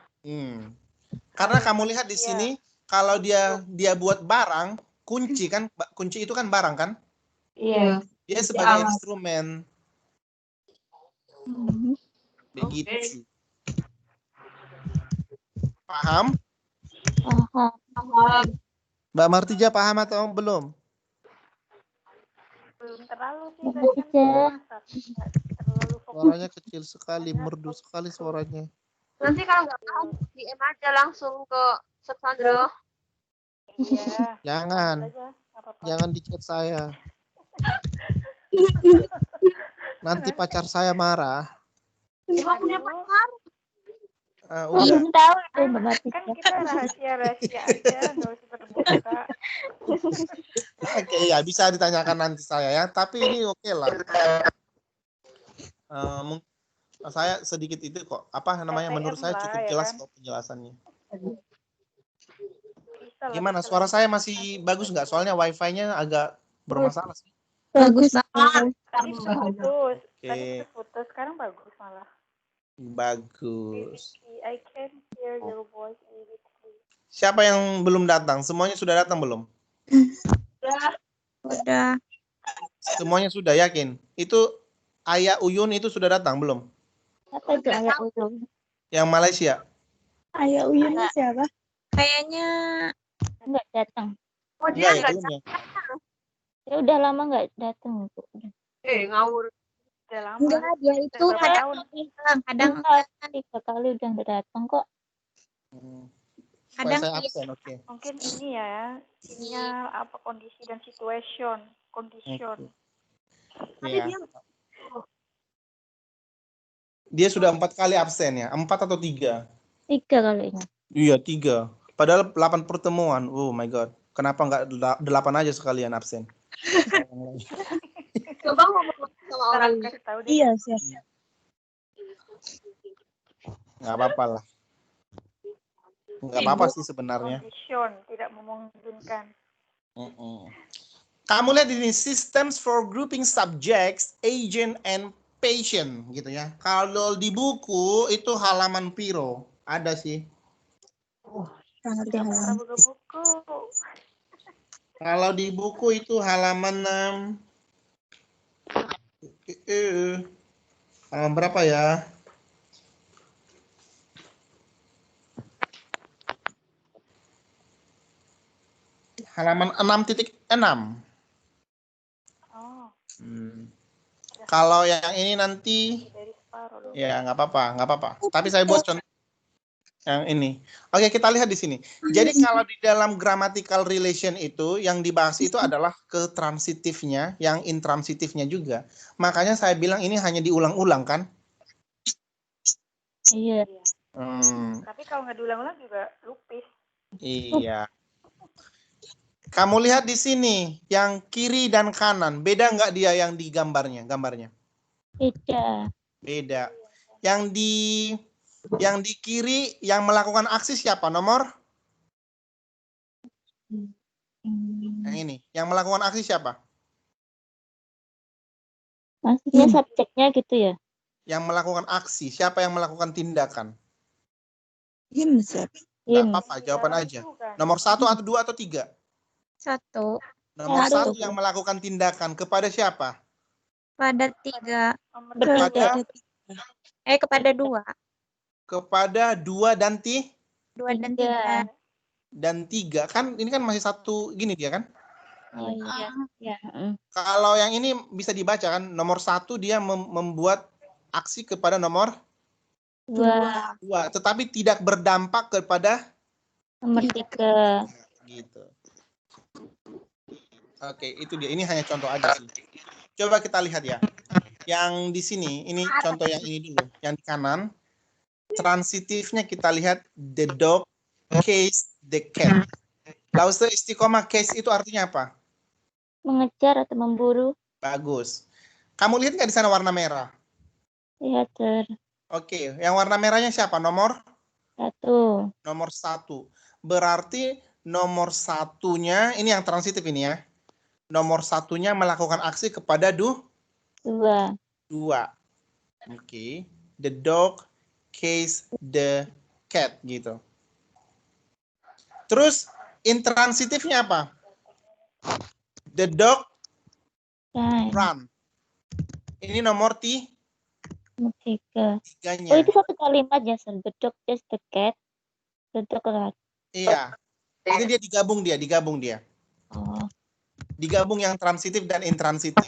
Karena kamu lihat di sini kalau dia buat barang, kunci kan, kunci itu kan barang kan? iya. Dia sebagai instrumen. Begitu. Paham? Paham. Mbak Martija paham atau belum? Belum terlalu sih. Mbak tadi kan Martija. nggak terlalu fokus. Suaranya kecil sekali, merdu sekali suaranya. Nanti kalau nggak paham DM aja langsung ke Sandro. Iya. Jangan, Lanjut aja, nggak apa-apa. jangan di chat saya. Nanti pacar saya marah. Emang punya pacar? Udah. Belum tahu deh Mbak Kan Martija. kita rahasia aja, nggak usah terbuka. Oke, ya bisa ditanyakan nanti saya ya. Tapi ini oke lah. Saya sedikit itu kok. Apa namanya? Menurut saya cukup lah, ya jelas kan? kok penjelasannya. Bisa lah, Gimana? bisa Suara lah. saya masih bagus nggak? Soalnya wifi-nya agak bermasalah sih. Bagus banget. Tadi putus, Oke. tadi putus, sekarang bagus malah. Bagus. I can hear your voice immediately. Siapa yang belum datang? Semuanya sudah datang belum? Udah. Semuanya sudah yakin? Itu Ayah Uyun itu sudah datang belum? Apa itu ayat ujung? Yang Malaysia? Ayah Uyun siapa? Kayaknya Nggak datang. Oh dia Enggak ya, nggak belum ya? Ya udah lama nggak datang. ngawur. Udah lama. enggak, dia itu Udah berapa kadang tahun? kadang 3 kali udah nggak datang kok. Supaya Kadang saya iya. absen, oke. Mungkin ini ya, sinyal apa kondisi dan situation. Condition. Tapi Iya. dia Dia sudah 4 kali absen ya? 4 atau 3? 3 kalinya. Iya, 3. Padahal 8 pertemuan. Oh my God. Kenapa nggak 8 aja sekalian absen? coba ngomong sama orang Ntar kasih tahu deh. Iya, siap. Nggak apa-apa lah. Nggak apa-apa sih sebenarnya. Condition tidak memungkinkan. Kamu lihat ini, systems for grouping subjects, agent, and patient gitu ya. Kalau di buku itu halaman piro. Ada sih. Sangat Nggak pernah buka buku. Kalau di buku itu halaman halaman berapa ya? Halaman 6.6. Oh, Kalau yang ini nanti dari separuh dong. ya nggak apa-apa. Tapi saya buat contoh yang ini. Oke, kita lihat di sini. Jadi kalau di dalam grammatical relation itu yang dibahas itu adalah ketransitifnya, yang intransitifnya juga. Makanya saya bilang ini hanya diulang-ulang kan? Iya. Tapi kalau nggak diulang-ulang juga lupis. Iya. Kamu lihat di sini yang kiri dan kanan, beda nggak dia yang di gambarnya? Beda. Yang di kiri yang melakukan aksi siapa? Nomor? Yang ini. Yang melakukan aksi siapa? Maksudnya subjeknya gitu ya? Yang melakukan aksi. Siapa yang melakukan tindakan? Him, siap. Nggak apa-apa, jawaban aja. Nomor 1 atau 2 atau 3? 1 Nomor 1 Satu. yang melakukan tindakan. Kepada siapa? pada 3. Bertiga. Kepada 2. Kepada 2 dan 2 dan 3. dan 3. Kan ini kan masih satu gini dia kan? Oh iya. Ya. Kalau yang ini bisa dibaca kan, nomor 1 dia membuat aksi kepada nomor 2. 2, tetapi tidak berdampak kepada Nomor 3. gitu. Oke, itu dia. Ini hanya contoh aja sih. Coba kita lihat ya. Yang di sini, ini contoh yang ini dulu. Yang di kanan, transitifnya kita lihat the dog chased the cat. Lause istiqomah case itu artinya apa? Mengejar atau memburu. Bagus. Kamu lihat nggak di sana warna merah? Lihat, Sir. Oke, yang warna merahnya siapa? Nomor 1. nomor 1. Berarti nomor satunya, ini yang transitif ini ya. Nomor satunya melakukan aksi kepada 2. 2. Oke. The dog chased the cat gitu. Terus intransitifnya apa? The dog run. Ini nomor 3. 3. Oh, itu satu kalimat ya, Sir. The dog chased the cat. The dog run. Iya. Ini dia digabung dia. Oh. Digabung yang transitif dan intransitif.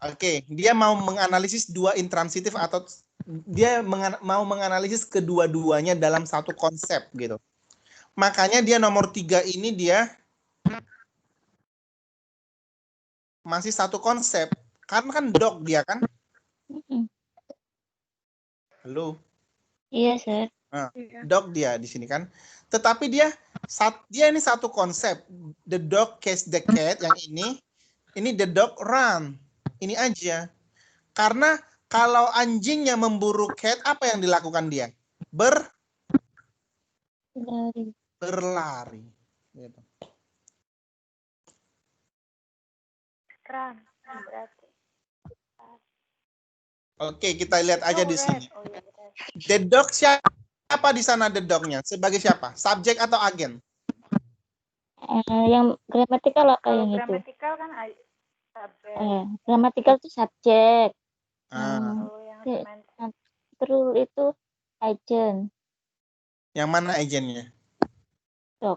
Oke, dia mau menganalisis 2 intransitif atau dia mau menganalisis kedua-duanya dalam satu konsep gitu. Makanya dia nomor 3 ini dia masih satu konsep. Karena kan dog dia kan? Halo. Iya, Sir. Nah, dog dia di sini kan. Tetapi dia ini satu konsep. The dog chased the cat yang ini the dog run. Ini aja. Karena kalau anjingnya memburu cat, apa yang dilakukan dia? Berlari. Gitu. Run berarti. Oke, kita lihat aja di sini. Oh, iya, The dog siapa di sana the dognya? Sebagai siapa? Subjek atau agen? Yang gramatikal apa Kalau yang itu? gramatikal kan subjek. Gramatikal itu subjek. Kalau yang semantik. True itu agent. Yang mana agennya? Dog.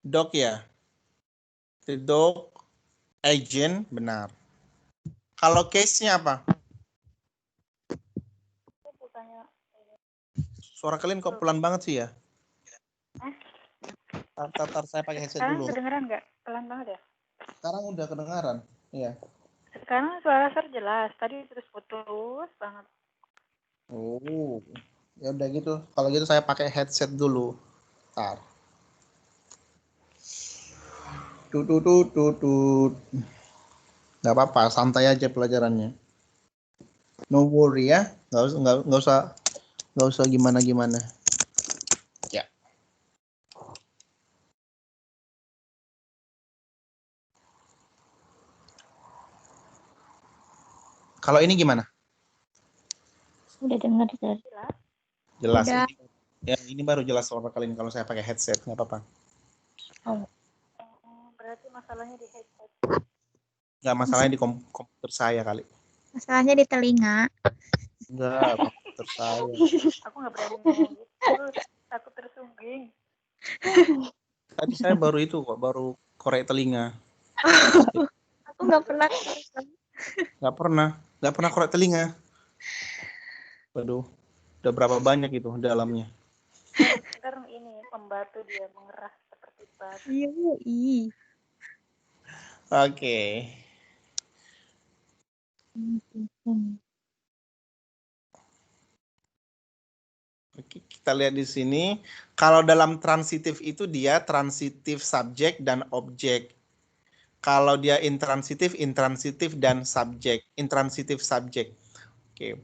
Dog ya. The dog agent benar. Kalau case-nya apa? Suara kalian kok pelan banget sih ya? Tar saya pakai headset Sekarang dulu. kedengeran nggak? Pelan banget ya? Sekarang udah kedengaran. Iya. Sekarang suara Sir jelas. Tadi terus putus banget. Oh, ya udah gitu. Kalau gitu saya pakai headset dulu. Tar. Tutut. Nggak apa-apa, santai aja pelajarannya. No worry ya, nggak usah gimana. Ya. Kalau ini gimana? Udah dengar, Sir. Jelas. Udah. Ya, ini baru jelas suara kalian kalau saya pakai headset, nggak apa-apa. Berarti masalahnya di headset. Nggak, masalahnya di komputer saya kali. Masalahnya di telinga. Enggak, komputer saya. Aku nggak berani ngomong gitu. Takut tersungging. Tadi saya baru korek telinga. Aku nggak pernah. Nggak pernah korek telinga. Waduh, udah berapa banyak itu dalamnya. Ntar ini pembatu dia mengerah seperti batu. Iya. Oke. Oke, kita lihat di sini. Kalau dalam transitif itu dia transitif subjek dan objek. Kalau dia intransitif dan subjek. Intransitif subjek. Oke.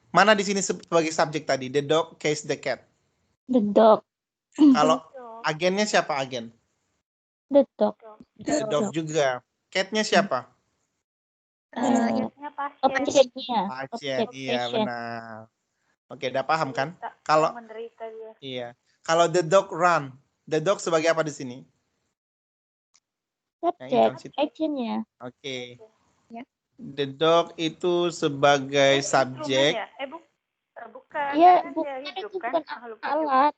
Mana di sini sebagai subjek tadi? The dog chased the cat. The dog. Kalau agennya siapa agen? The dog. The dog juga. Catnya siapa? Catnya pasien. Objeknya. Pasien. Iya, benar. Oke, udah paham kan? Kalau menderita dia. Iya. Kalau the dog run, the dog sebagai apa di sini? Subjek, actionnya. Oke. Ya. The dog itu sebagai subjek. Ya? Bukan. Iya, Hidup, itu kan? bukan alat.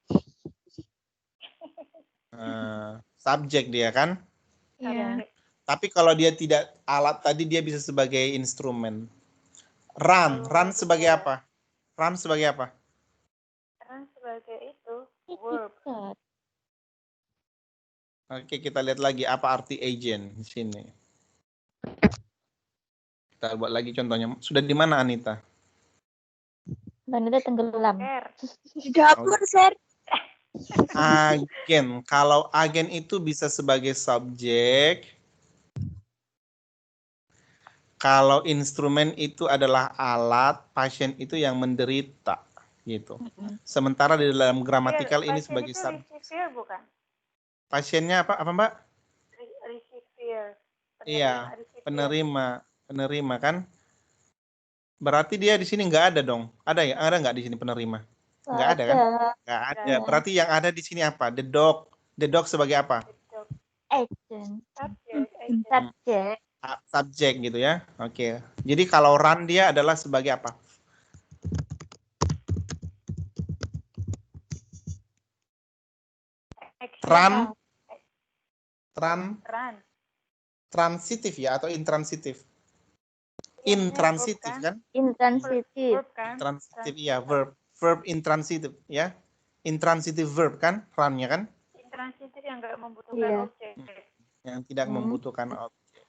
Subjek dia kan? Iya. Tapi kalau dia tidak alat tadi dia bisa sebagai instrumen. Run sebagai apa? Run sebagai apa? Run sebagai itu verb. Oke, kita lihat lagi apa arti agent di sini. Kita buat lagi contohnya. Sudah di mana Anita? Banita tenggelam. Di dapur, Sir. Agen. Kalau agen itu bisa sebagai subjek. Kalau instrumen itu adalah alat, pasien itu yang menderita, gitu. Sementara di dalam gramatikal ini Pasien sebagai itu subjek. receiver bukan? Pasiennya apa Mbak? Receiver. Iya, Recipient. penerima kan? Berarti dia di sini nggak ada dong. Ada ya? Ada nggak di sini penerima? Nggak ada kan? Nggak ada. Berarti yang ada di sini apa? The dog. The dog sebagai apa? Agent. Subject. Subjek. Subjek gitu ya. Oke. Jadi kalau run dia adalah sebagai apa? Action. Run. Run. Transitif ya atau intransitif? Intransitif kan? Intransitif. Verb kan? Transitif iya, verb intransitif ya. Intransitif verb kan, run-nya kan? Intransitif yang nggak membutuhkan Iya. objek. Yang tidak membutuhkan objek.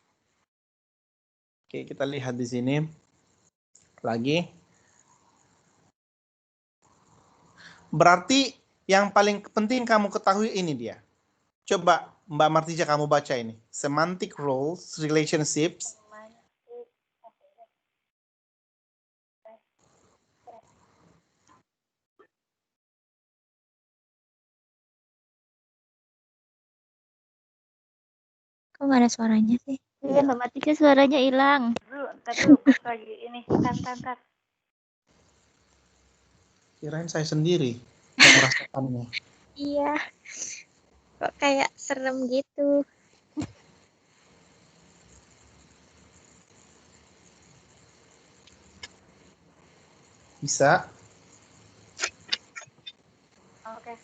Oke, kita lihat di sini lagi. Berarti yang paling penting kamu ketahui ini dia. Coba Mbak Martija kamu baca ini. Semantic roles, relationships. Kok nggak ada suaranya sih? Iya, Mbak Matika suaranya hilang. Ntar dulu, pas lagi ini. Tar. Kirain saya sendiri yang merasakannya. Iya. Kok kayak serem gitu. Bisa. Oke,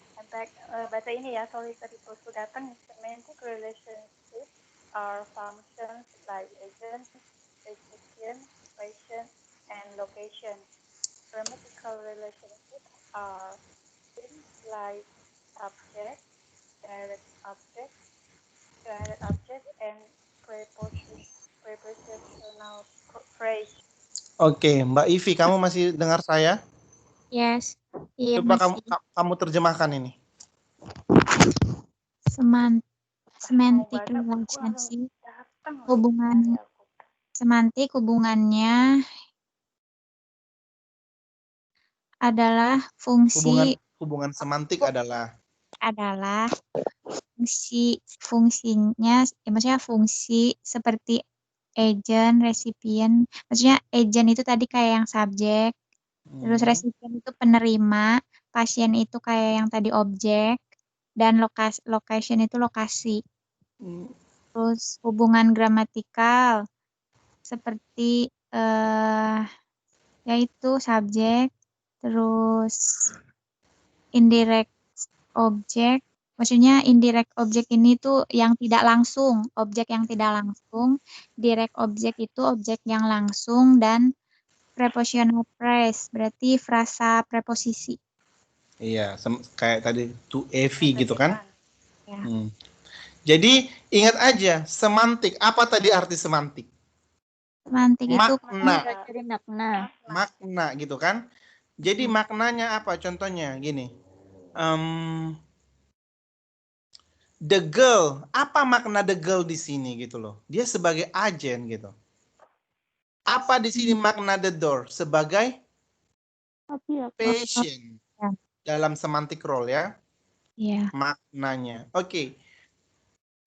baca ini ya. Sorry tadi bosku datang. Semantic relationships are functions like agent, recipient, patient, and location. Grammatical relationships are things like subject, direct object, and prepositional phrase. Oke, Mbak Ivi, kamu masih dengar saya? Yes. Iya, Coba masih. kamu terjemahkan ini. Semantic relationship. Semantik hubungannya adalah Hubungan semantik adalah fungsinya, maksudnya fungsi seperti agent, recipient. Maksudnya agent itu tadi kayak yang subjek, terus recipient itu penerima, pasien itu kayak yang tadi objek, dan location itu lokasi. Terus hubungan gramatikal seperti yaitu subjek, terus indirect object. Maksudnya indirect object ini tuh yang tidak langsung, objek yang tidak langsung. Direct object itu objek yang langsung, dan prepositional phrase berarti frasa preposisi. Iya, kayak tadi to Evi gitu kan? Ya. Jadi ingat aja semantik. Apa tadi arti semantik? Semantik itu makna gitu kan? Jadi maknanya apa? Contohnya gini. The girl, apa makna the girl di sini gitu loh? Dia sebagai agen gitu. Apa di sini makna the door? Sebagai patient dalam semantic role ya? Iya. Maknanya. Oke.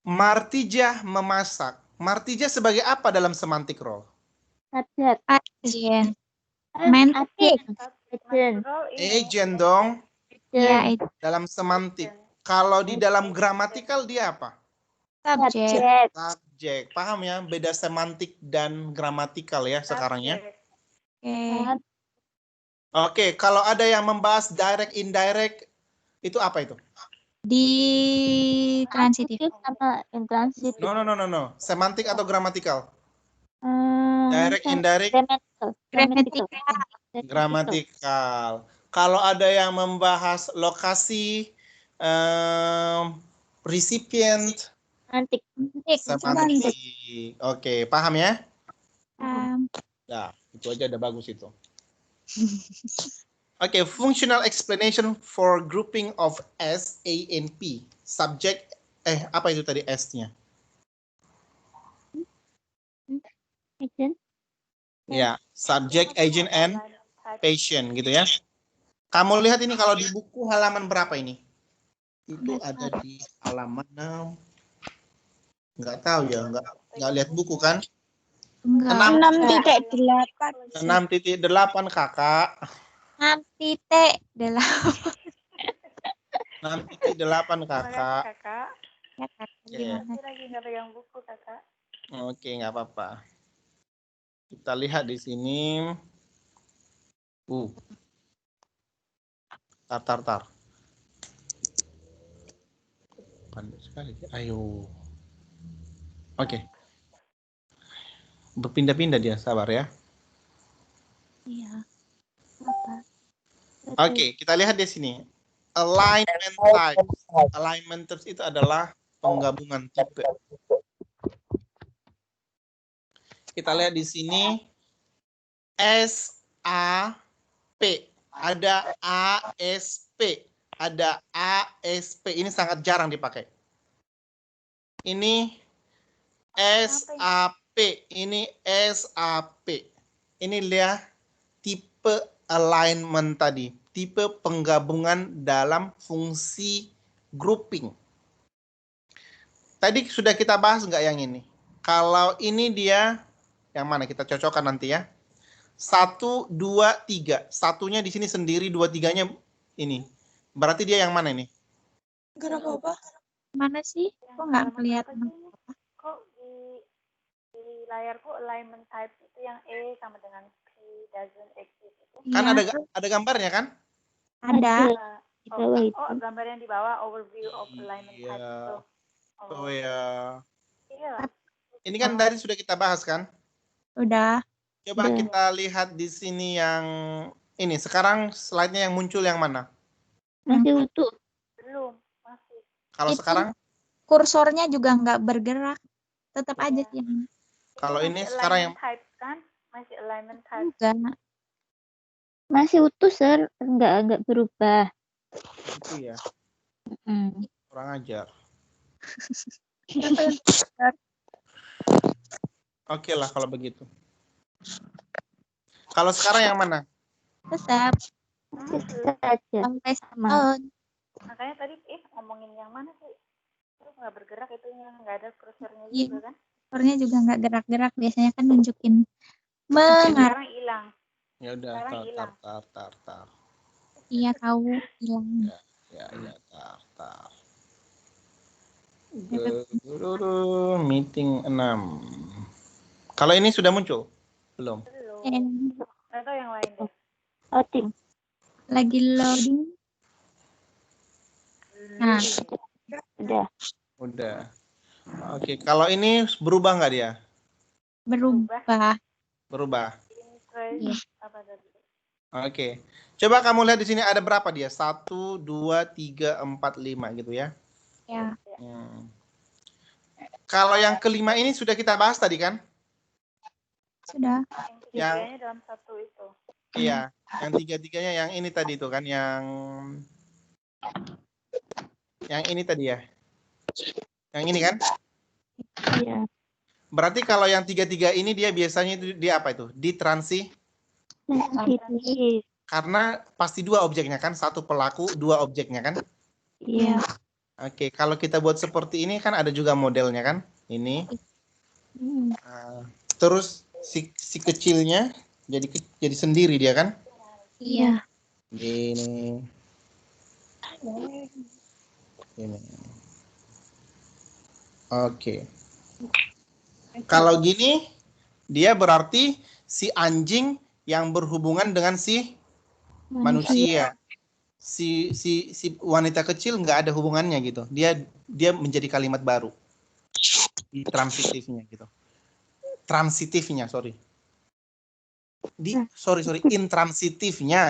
Martija memasak. Martija sebagai apa dalam semantic role? Agen. Agent dong. Ya, dalam semantik. Kalau di dalam gramatikal dia apa? Subjek. Paham ya? Beda semantik dan gramatikal ya sekarang ya. Oke, kalau ada yang membahas direct indirect itu apa itu? Di transitif sama intransitif. No. Semantik atau gramatikal? Direct indirect gramatikal. Kalau ada yang membahas lokasi recipient, Semantik. semantik. Oke, paham ya? Um, Ya, itu aja udah bagus itu. Oke, functional explanation for grouping of S, A, and P. Subject, apa itu tadi S-nya? Agent. Ya, subject, agent, and Alignment type. patient gitu ya. Kamu lihat ini kalau di buku halaman berapa ini? Itu Nggak ada di halaman nggak tahu ya, nggak lihat buku kan? enggak. 6.8. 6.8 kakak. 6.8 Terima 6.8 kasih kakak. kakak. ya Kak, Oke. gimana? Saya lagi nggak pegang buku kakak. Oke, nggak apa-apa. Kita lihat di sini. Tar. Pandai sekali. Ayo. Oke. Berpindah-pindah dia, sabar ya. Iya. Apa? Oke, kita lihat di sini. Alignment types. Alignment types itu adalah penggabungan tipe. Kita lihat di sini SAP. Ada ASP. Ada ASP. Ini sangat jarang dipakai. Ini SAP. Ini SAP. Ini dia tipe alignment tadi. Tipe penggabungan dalam fungsi grouping. Tadi sudah kita bahas nggak yang ini? Kalau ini dia, yang mana kita cocokkan nanti ya. 1, 2, 3. Satunya di sini sendiri, 2, 3-nya ini. Berarti dia yang mana ini? Mana sih? Kok nggak kelihatan? Kok di layarku alignment type itu yang E sama dengan P doesn't exist itu. Kan Iya, ada gambarnya kan? ada. Di bawah itu. Oh, gambar yang di bawah overview of alignment type Iya. itu. Oh ya. Iya. Ini kan tadi sudah kita bahas kan? Udah. Coba Udah. kita lihat di sini yang ini. Sekarang slide-nya yang muncul yang mana? Masih utuh. Belum, masih. Kalau Itu sekarang? kursornya juga nggak bergerak. Tetap aja sih yang Kalau Masih ini sekarang yang alignment type kan? Masih alignment type. enggak. Masih utuh, Sir. Enggak berubah. itu ya. Mm. Kurang ajar. Oke lah kalau begitu. Kalau sekarang yang mana? Tetap Masih saja. sampai Sama. tahun. Makanya tadi ngomongin yang mana sih? Terus nggak bergerak itu yang nggak ada kursornya Iya. juga kan? Kursornya juga nggak gerak-gerak. Biasanya kan nunjukin mengarah. Sekarang hilang. Ya udah, Sekarang hilang. tar. Iya tahu hilang. Ya, tar. Meeting 6. Kalau ini sudah muncul? Belum. Belum. Nggak tahu yang lain deh. Loading. Lagi loading. Nah, Udah. Oke, kalau ini berubah nggak dia? berubah. Berubah. Iya. Apa tadi? Oke. Coba kamu lihat di sini ada berapa dia? 1, 2, 3, 4, 5 gitu ya. Ya. Kalau yang kelima ini sudah kita bahas tadi kan? Sudah. Yang tiga-tiganya dalam satu itu. Iya, yang tiga-tiganya yang ini tadi itu kan, yang ini tadi ya. Yang ini kan? Iya. Berarti kalau yang tiga-tiga ini dia biasanya itu dia apa itu? Ditransi. Sensitif. Karena pasti dua objeknya kan, satu pelaku, dua objeknya kan? Iya. Oke, kalau kita buat seperti ini kan ada juga modelnya kan? Ini. Terus si kecilnya jadi sendiri dia kan? Iya. Ini. Oke. Kalau gini, dia berarti si anjing yang berhubungan dengan si manusia. Si wanita kecil nggak ada hubungannya gitu. Dia menjadi kalimat baru. Transitifnya gitu. Transitifnya, sorry.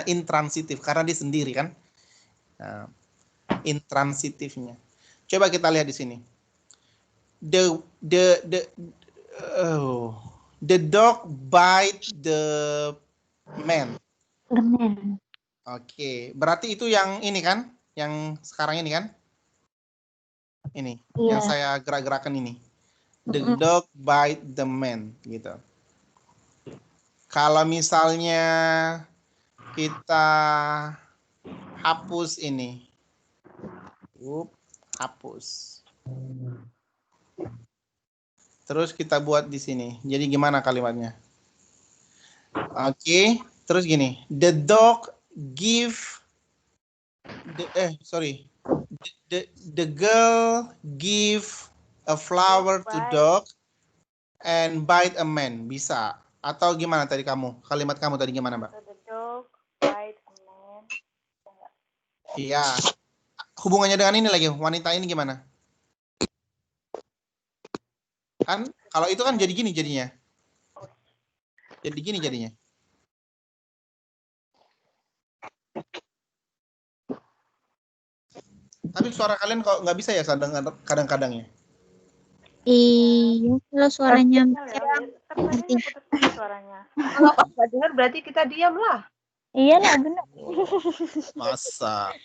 Intransitif karena dia sendiri kan. Nah, intransitifnya. Coba kita lihat di sini. The dog bite the man. The man. Oke, berarti itu yang ini kan? Yang sekarang ini kan? Ini, yang saya gerak-gerakan ini. The dog bite the man, gitu. Kalau misalnya kita hapus ini. Hapus. Terus kita buat di sini. Jadi gimana kalimatnya? Oke, terus gini. The dog give the girl give a flower to dog and bite a man. Bisa. Atau gimana tadi kamu? Kalimat kamu tadi gimana, Mbak? The dog bite a man. Iya. Hubungannya dengan ini lagi, wanita ini gimana? Kan kalau itu kan jadi gini jadinya. Jadi gini jadinya. Tapi suara kalian kok nggak bisa ya kadang-kadang ya? Iya, kalau suaranya Nanti putus suaranya. Kalau nggak dengar berarti kita diam lah. Iya lah, benar. Masa?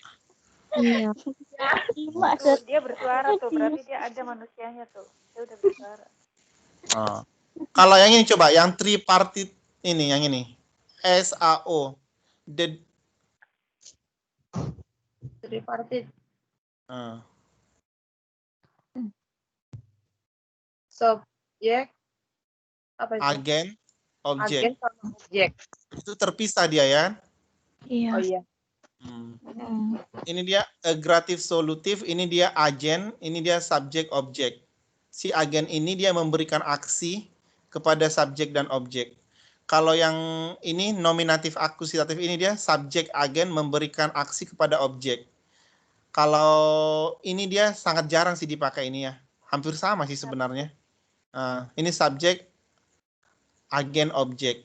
iya. Tuh, dia bersuara tuh, berarti dia ada manusianya tuh. Dia udah bersuara. Oh. Kalau yang ini coba, yang tripartite ini, yang ini. SAO. The Tripartite. uh. Subjek. Apa itu? Agen, objek. Agen sama objek. Itu terpisah dia ya. Iya. Oh iya. Ini dia aggregative solutif, ini dia agen, ini dia subjek objek. Si agen ini dia memberikan aksi kepada subjek dan objek. Kalau yang ini nominatif akusatif ini dia subjek agen memberikan aksi kepada objek. Kalau ini dia sangat jarang sih dipakai ini ya. Hampir sama sih sebenarnya. Ini subjek agen objek.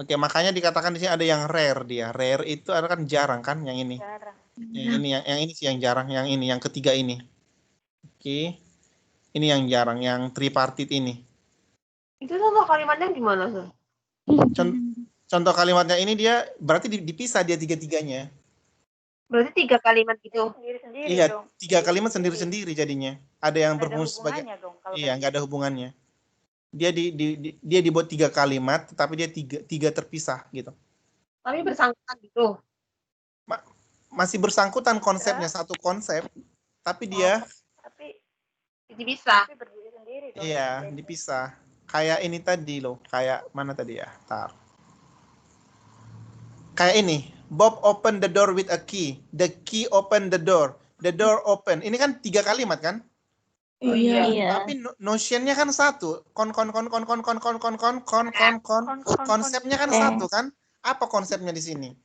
Oke, makanya dikatakan di sini ada yang rare dia. Rare itu ada kan jarang kan yang ini. Jarang. Yang ini sih yang jarang, yang ini yang ketiga ini. Oke. Ini yang jarang, yang tripartite ini. Itu contoh kalimatnya gimana, Sir? Contoh kalimatnya ini dia berarti dipisah dia tiga-tiganya. Berarti 3 kalimat gitu. Sendiri-sendiri Iya, dong. 3 kalimat sendiri-sendiri jadinya. Ada yang berfungsi sebagai Kalau iya, nggak ada hubungannya. Dia dia dibuat 3 kalimat, tetapi dia tiga terpisah gitu. Tapi bersangkutan gitu. Masih bersangkutan konsepnya, satu konsep, tapi dia tapi bisa. Tapi berdiri sendiri dong. iya, dipisah. Kayak ini tadi loh, kayak mana tadi ya? Tar. Kayak ini, Bob open the door with a key. The key open the door. The door open. Ini kan 3 kalimat kan? Iya. Tapi notionnya kan satu. Konsepnya kan satu kan? Apa konsepnya di sini?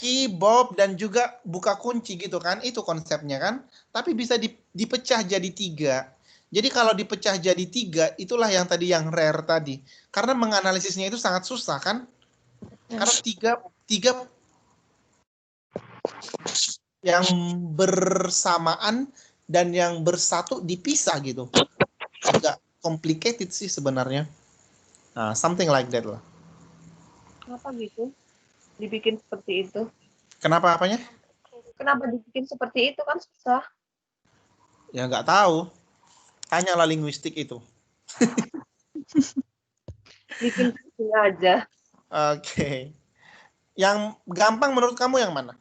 Key, Bob, dan juga buka kunci gitu kan? Itu konsepnya kan? Tapi bisa dipecah jadi 3. Jadi kalau dipecah jadi 3, itulah yang tadi yang rare tadi. Karena menganalisisnya itu sangat susah kan? Karena tiga yang bersamaan dan yang bersatu dipisah gitu. Agak complicated sih sebenarnya. Nah, something like that lah. Kenapa gitu? Dibikin seperti itu? Kenapa apanya? Kenapa dibikin seperti itu kan susah? Ya nggak tahu. Tanyalah linguistik itu. Bikin pusing aja. Oke. Yang gampang menurut kamu yang mana?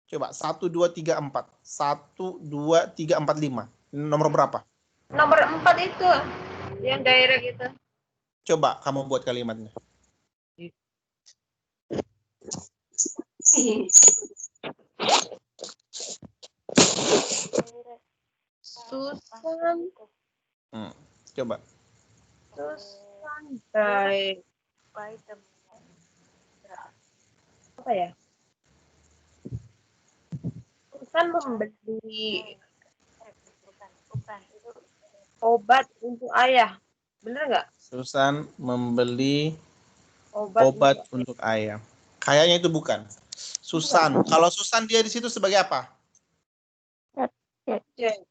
Coba 1, 2, 3, 4. 1, 2, 3, 4, 5. Nomor berapa? Nomor 4 itu. Yang direct itu. Coba kamu buat kalimatnya. Susan. Coba. Susan baik. Apa ya? Susan membeli obat untuk ayah. Bener nggak? Susan membeli obat untuk ayam. Kayaknya itu bukan. Susan. Kalau Susan dia di situ sebagai apa? Objek.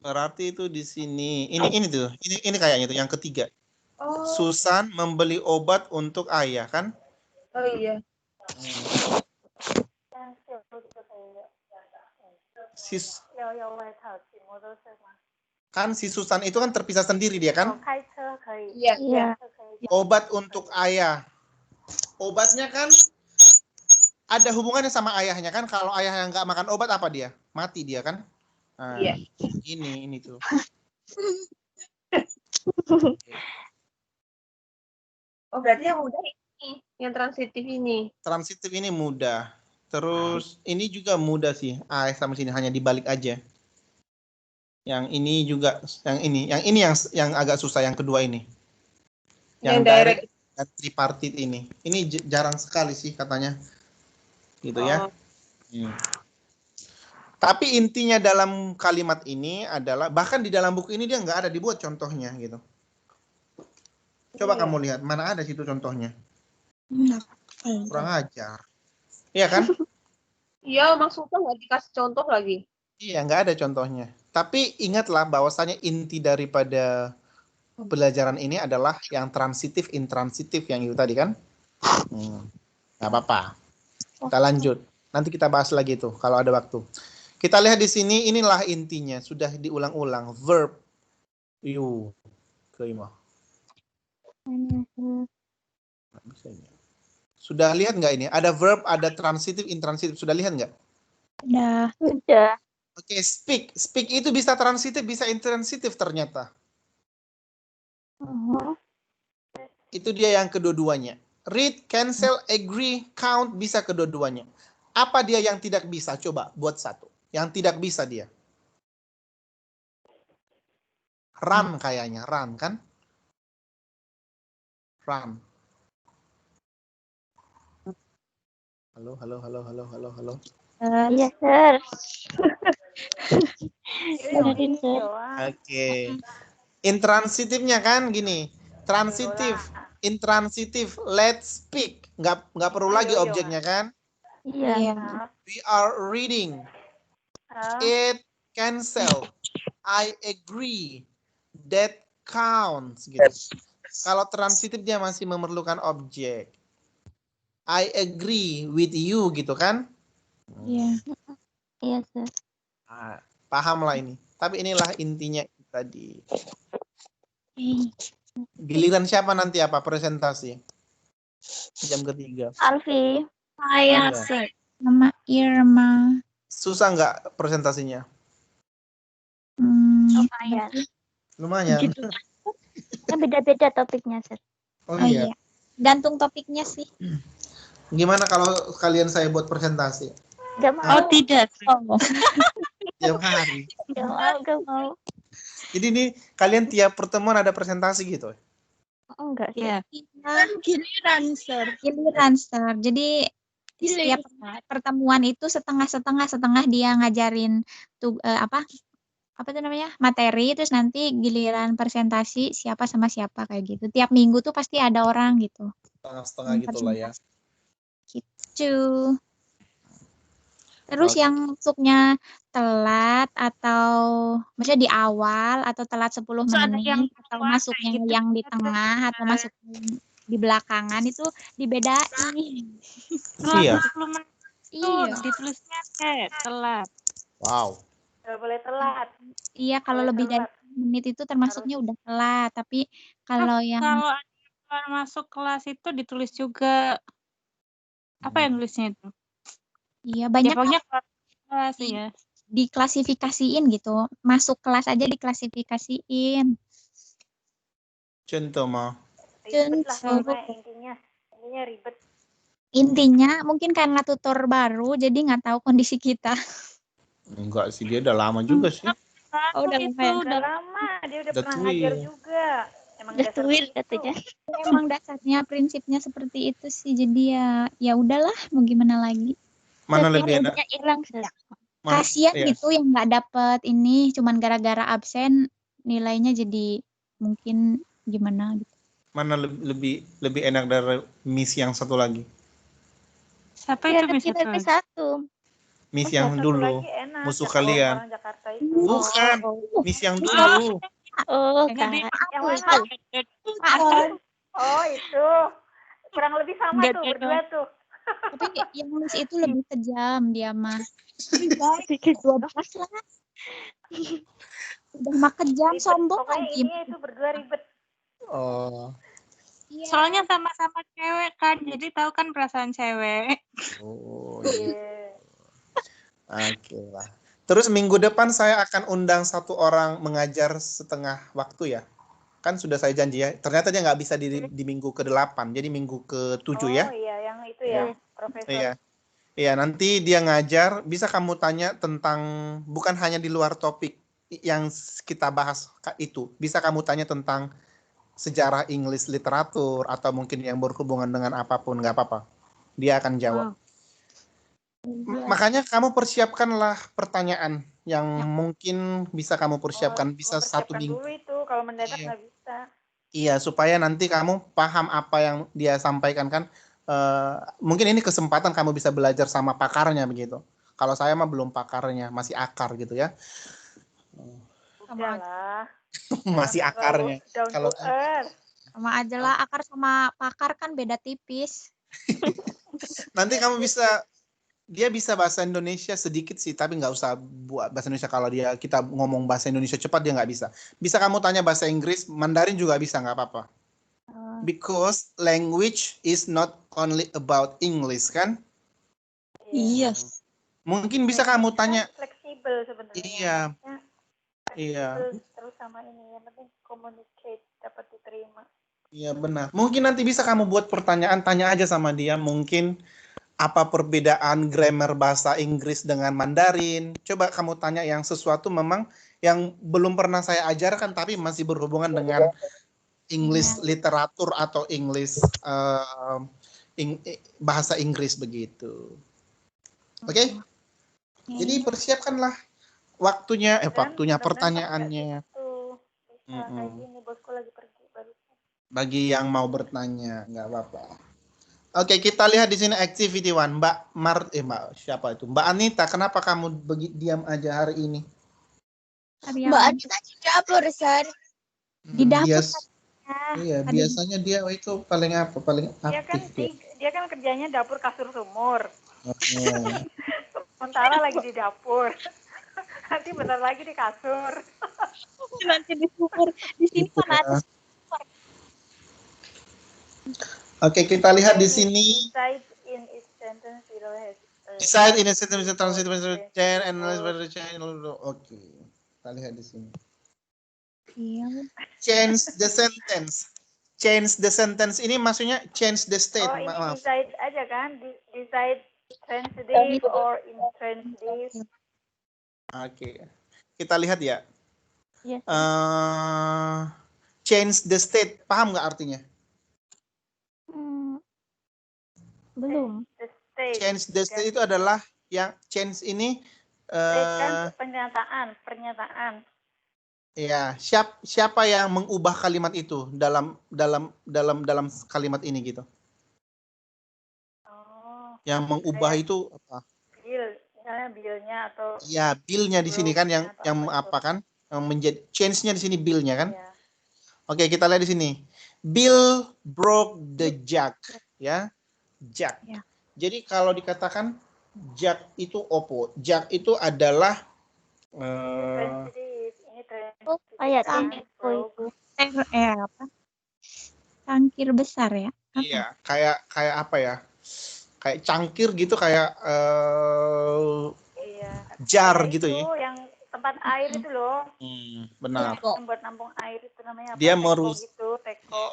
Berarti itu di sini. Ini tuh. Ini kayaknya tuh yang ketiga. Oh, Susan membeli obat untuk ayah kan? oh iya. Sis, 要外套，骑摩托车吗？ kan si Susan itu kan terpisah sendiri dia 哦 kan? 开车可以， Iya, Iya. 这可以。 Obat untuk ayah. Obatnya kan ada hubungannya sama ayahnya kan? Kalau ayah yang nggak makan obat apa dia? Mati dia kan? Nah, Iya. ini tuh. Oh, berarti yang mudah ini, yang transitif ini. Transitif ini mudah. Terus ini juga mudah sih. Sama sini hanya dibalik aja. Yang ini juga, yang ini yang agak susah yang kedua ini. Yang direct. Dan tripartit ini. Ini jarang sekali sih katanya. Gitu ya. Oh. Tapi intinya dalam kalimat ini adalah, bahkan di dalam buku ini dia nggak ada dibuat contohnya gitu. Coba Iya. kamu lihat, mana ada situ contohnya. Enggak. Kurang ajar. Iya kan? Iya, maksudnya nggak dikasih contoh lagi. Iya, nggak ada contohnya. Tapi ingatlah bahwasanya inti daripada pelajaran ini adalah yang transitif, intransitif yang itu tadi kan? Nggak apa-apa. Kita lanjut. Nanti kita bahas lagi itu kalau ada waktu. Kita lihat di sini, inilah intinya. Sudah diulang-ulang. Verb. You. Keima. Sudah lihat nggak ini? Ada verb, ada transitif, intransitif. Sudah lihat nggak? Udah. Udah. Oke, speak. Speak itu bisa transitif, bisa intransitif ternyata. Itu dia yang kedua-duanya. Read, cancel, agree, count, bisa kedua-duanya. Apa dia yang tidak bisa? Coba buat satu. Yang tidak bisa dia. Run kayaknya. Run kan? Run. Halo. Iya, Sir. Iya, Dengerin, Sir. Oke. Intransitifnya kan gini. Transitif, intransitif, let's speak. Nggak perlu lagi Ayo, objeknya kan? Iya. We are reading. It, cancel. I agree. That counts. Gitu. Kalau transitif dia masih memerlukan objek. I agree with you gitu kan? Iya. Iya, Sir. Paham lah ini. Tapi inilah intinya tadi. Giliran siapa nanti apa presentasi? Jam ketiga. Alfi. Saya Iya. sih. Nama Irma. Susah nggak presentasinya? Lumayan. Lumayan. Gitu. Kan beda-beda topiknya, Sir. Oh Oh iya. iya. Gantung topiknya sih. Gimana kalau kalian saya buat presentasi? Gak mau. tidak. Oh. Tiap hari. Gak mau. Jadi ini kalian tiap pertemuan ada presentasi gitu? Enggak, Sir. Iya. Giliran, Sir. Jadi setiap pertemuan itu setengah dia ngajarin tuh apa itu namanya materi, terus nanti giliran presentasi siapa sama siapa kayak gitu. Tiap minggu tuh pasti ada orang gitu. Setengah-setengah gitu lah ya. Gitu. Terus yang masuknya telat atau maksudnya di awal atau telat 10 menit atau masuknya yang di tengah atau masuk di belakangan itu dibedain. Iya. Iya. Ditulisnya telat. Wow. Nggak boleh telat. Iya, kalau lebih dari 10 menit itu termasuknya udah telat. Tapi kalau yang Kalau ada masuk kelas itu ditulis juga. Apa yang nulisnya itu? iya banyak Pokoknya kelas ya. diklasifikasiin gitu. Masuk kelas aja diklasifikasiin. Contoh mah. Ribet lah Contoh. pokoknya intinya ribet. Intinya mungkin karena tutor baru jadi nggak tahu kondisi kita. Enggak sih, dia udah lama juga sih. Oh, udah lama ya? Udah lama, dia udah Udah pernah tuil. ngajar juga. Emang Udah dasar tuil begitu. katanya. Emang dasarnya prinsipnya seperti itu sih. Jadi ya udahlah mau gimana lagi. Mana Tapi lebih enak? ilmunya hilang, Sir. Kasian iya. gitu yang nggak dapet ini cuman gara-gara absen nilainya jadi mungkin gimana gitu. Mana lebih enak dari misi yang satu lagi? Siapa Ya, itu Miss kita satu lagi? satu. Miss Oh, yang satu dulu, lagi enak. musuh Yang kalian. orang Jakarta itu. Bukan, Oh, Miss yang Oh, dulu. oh, Enggak deh. Yang Kak. mana? Maaf, Oh, itu. Kurang lebih sama Enggak tuh, deh. berdua tuh. tapi yang nulis itu lebih kejam dia mah. Lebih baik 12 lah. Udah mah kejam, Ribet. sombong Pokoknya lagi. intinya itu berdua ribet. Oh, Iya. Soalnya sama-sama cewek kan, jadi tahu kan perasaan cewek. oh Iya. iya. Oke lah. Terus minggu depan saya akan undang satu orang mengajar setengah waktu ya. Kan sudah saya janji ya. Ternyata dia nggak bisa di minggu ke-8, jadi minggu ke-7 ya. Oh iya, yang itu ya, Profesor. Iya. Iya, nanti dia ngajar, bisa kamu tanya tentang, bukan hanya di luar topik yang kita bahas itu. Bisa kamu tanya tentang sejarah English literatur, atau mungkin yang berhubungan dengan apapun, nggak apa-apa. Dia akan jawab. Makanya kamu persiapkanlah pertanyaan yang mungkin bisa kamu persiapkan. Bisa satu Persiapkan minggu. dulu itu, kalau mendadak Iya. nggak bisa. Iya, supaya nanti kamu paham apa yang dia sampaikan kan. Mungkin ini kesempatan kamu bisa belajar sama pakarnya begitu. Kalau saya mah belum pakarnya, masih akar gitu ya. Udah lah. Masih Jangan terlalu akarnya. down Kalau to earth. Sama aja lah, akar sama pakar kan beda tipis. nanti kamu dia bisa bahasa Indonesia sedikit sih, tapi nggak usah buat bahasa Indonesia. Kalau kita ngomong bahasa Indonesia cepat, dia nggak bisa. Bisa kamu tanya bahasa Inggris, Mandarin juga bisa, nggak apa-apa. Because language is not only about English kan? Iya. Mungkin bisa kamu tanya. Fleksibel sebenarnya. Iya. Maksudnya Iya. terus sama ini, yang penting communicate, dapat diterima. Iya benar. Mungkin nanti bisa kamu buat pertanyaan, tanya aja sama dia. Mungkin apa perbedaan grammar bahasa Inggris dengan Mandarin. Coba kamu tanya yang sesuatu memang yang belum pernah saya ajarkan, tapi masih berhubungan dengan English literatur atau English bahasa Inggris begitu. Oke? Jadi persiapkanlah waktunya, pertanyaannya. Bisa kayak gini, bosku lagi pergi barusan. Bagi yang mau bertanya, nggak apa-apa. Oke, kita lihat di sini activity one. Mbak siapa itu? Mbak Anita, kenapa kamu diam aja hari ini? Mbak Anita di dapur, Sar. Di dapur. Iya, biasanya dia itu paling aktif ya. Dia kan kerjanya dapur kasur sumur. Oh. Sementara lagi di dapur. Nanti bentar lagi di kasur. Nanti di sumur. Di sini Gitu mana ada ya. Oke, kita lihat di sini. Decide in each sentence below has Decide in a sentence transitive change and change. Oke. Kita lihat di sini. Change the sentence. Change the sentence ini maksudnya change the state. Oh, ini Maaf. decide aja kan? Decide transitive or intransitive. Oke. Kita lihat ya. Yes. Change the state. Paham nggak artinya? Belum. The state. Change the state itu adalah yang change ini State kan pernyataan. ya, siapa yang mengubah kalimat itu dalam kalimat ini gitu. Oh. Yang mengubah itu apa? Misalnya bill-nya atau Ya, bill-nya di sini kan yang apa kan? Yang menjadi change-nya di sini bill-nya kan? ya. Oke, kita lihat di sini. Bill broke the jug, ya. Jug. Ya. Jadi kalau dikatakan jug itu opo. Jug itu adalah Transitive. Ini transitive. Oh, kayak teko itu. apa? Cangkir besar ya? Apa? iya, kayak apa ya? Kayak cangkir gitu, kayak Iya. jar Kayak gitu itu, ya. yang tempat air itu loh. Benar. Yang buat nampung air itu namanya apa? Dia Teko.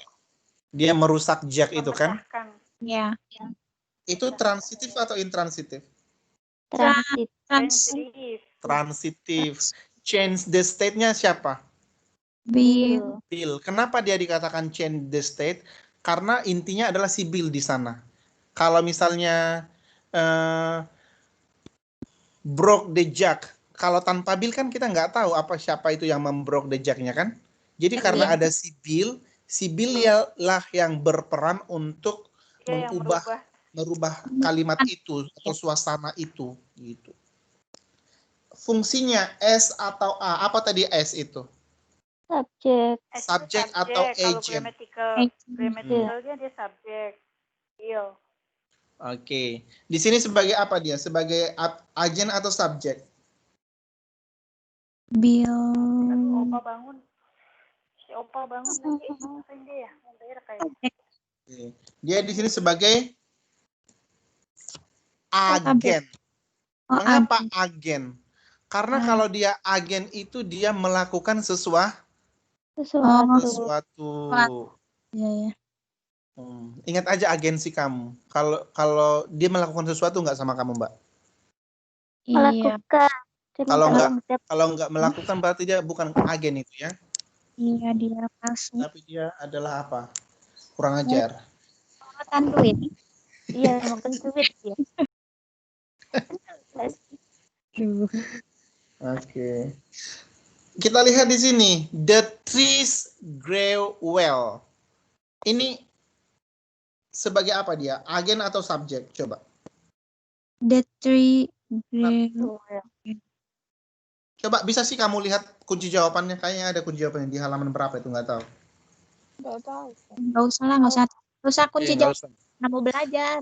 Dia merusak jug itu kan? Memecahkan. Ya. Itu transitif atau intransitif? Transit. Transitive. Transitif. Change the state-nya siapa? Bill. Bill. Kenapa dia dikatakan change the state? Karena intinya adalah si Bill di sana. Kalau misalnya broke the jug, kalau tanpa Bill kan kita nggak tahu siapa itu yang membrok the jug-nya kan? Jadi karena ada si Bill lah yang berperan untuk Dia yang mengubah merubah merubah kalimat itu atau suasana itu gitu. Fungsinya S atau A, apa tadi S itu? Subjek. Subjek atau Kalau agent? grammatical dia subjek. Iya. Oke. Di sini sebagai apa dia? Sebagai agen atau subjek? Aduh, Opa bangun. Si Opa bangun lagi. Ngapain dia ya? Mau bayar kayaknya. Oke. Dia di sini sebagai agen. Mengapa agen? Karena kalau dia agen itu dia melakukan sesuatu. Iya. Ingat aja agensi kamu. Kalau dia melakukan sesuatu nggak sama kamu, Mbak? Iya. Melakukan. Kalau nggak melakukan berarti dia bukan agen itu ya. Iya, dia palsu. Tapi dia adalah apa? Kurang ajar. Kan duit. Iya, makan duit ya. Oke. Kita lihat di sini, the trees grow well. Ini sebagai apa dia? Agen atau subjek? Coba. The tree grew. Coba bisa sih kamu lihat kunci jawabannya. Kayaknya ada kunci jawabannya di halaman berapa itu, nggak tahu. Nggak usah lah, nggak usah kunci Nggak jawaban. Nggak mau belajar.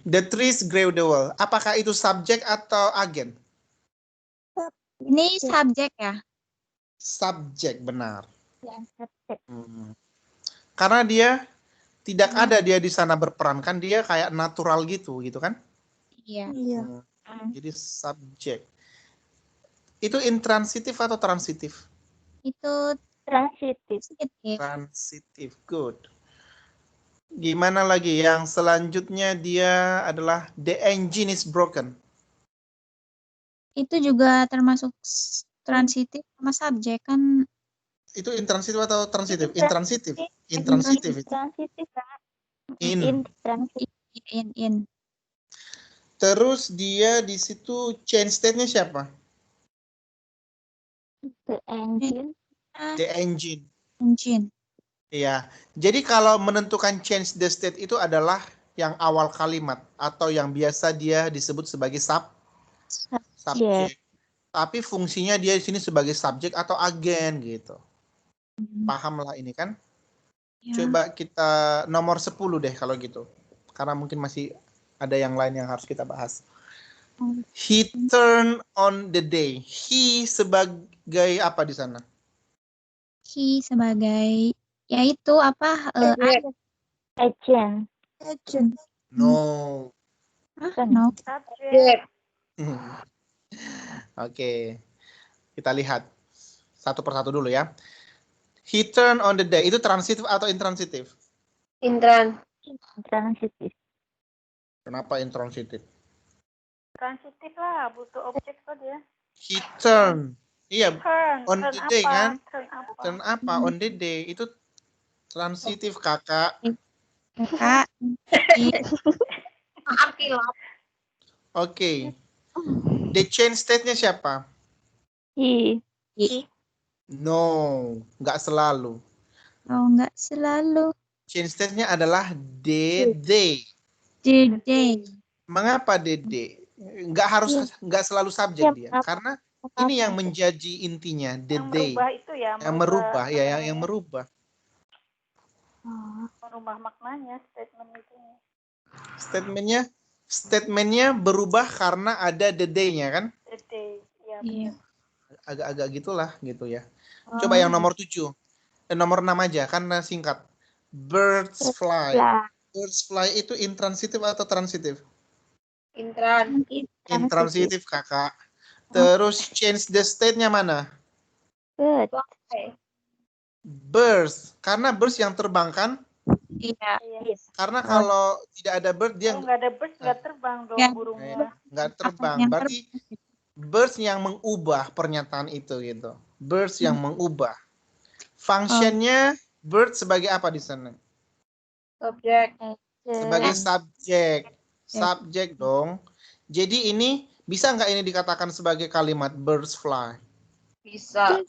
The trees grow the well. Apakah itu subjek atau agen? Ini subjek ya? Subjek, benar. Ya, subjek. Karena dia tidak ada dia di sana berperan, kan dia kayak natural gitu kan? Iya. Jadi subjek. Itu intransitif atau transitif? Itu Transitif. Transitif, good. Gimana lagi? Yang selanjutnya dia adalah the engine is broken. Itu juga termasuk transitif sama subjek kan? Itu intransitif atau transitif? Intransitif. Intransitif. Transitif. In. Terus dia di situ change state-nya siapa? The engine. The engine. Engine. Iya. Jadi kalau menentukan change the state itu adalah yang awal kalimat atau yang biasa dia disebut sebagai subjek. Tapi fungsinya dia di sini sebagai subjek atau agen gitu. Paham lah ini kan? Ya. Coba kita nomor 10 deh kalau gitu. Karena mungkin masih ada yang lain yang harus kita bahas. He turned on the day. He sebagai apa di sana? He sebagai yaitu apa? Agent. No. No. Oke. Kita lihat satu persatu dulu ya. He turned on the day. Itu transitif atau intransitif? Intransitif. Kenapa intransitif? Transitif lah, butuh objek kok dia. He turned. Iya, on turn the day apa? kan? Turn apa? Turn apa? On the day. Itu transitif, kakak. Oke. The change state-nya siapa? He. No, nggak selalu. Oh, nggak selalu. Change state-nya adalah they. Mengapa they? Nggak selalu subjek dia. Karena ini yang menjadi intinya, the day. Merubah itu ya. Yang merubah, ya, yang merubah. Merubah maknanya statement itu. Statementnya berubah karena ada the day-nya kan? The day, ya. Iya. Agak-agak gitulah gitu ya. Coba yang nomor 7. Nomor 6 aja karena singkat. Birds fly. Birds fly itu intransitif atau transitif? Intransitif, kakak. Terus change the state-nya mana? Birds. Karena birds yang terbang kan? Iya. Karena kalau tidak ada bird dia nggak ada birds nggak terbang dong burungnya. Nggak terbang. Berarti birds yang mengubah pernyataan itu gitu. Birds yang mengubah. Fungsinya bird sebagai apa di sana? Subjek. Sebagai subjek. Subjek dong. Jadi ini bisa nggak ini dikatakan sebagai kalimat birds fly? Bisa.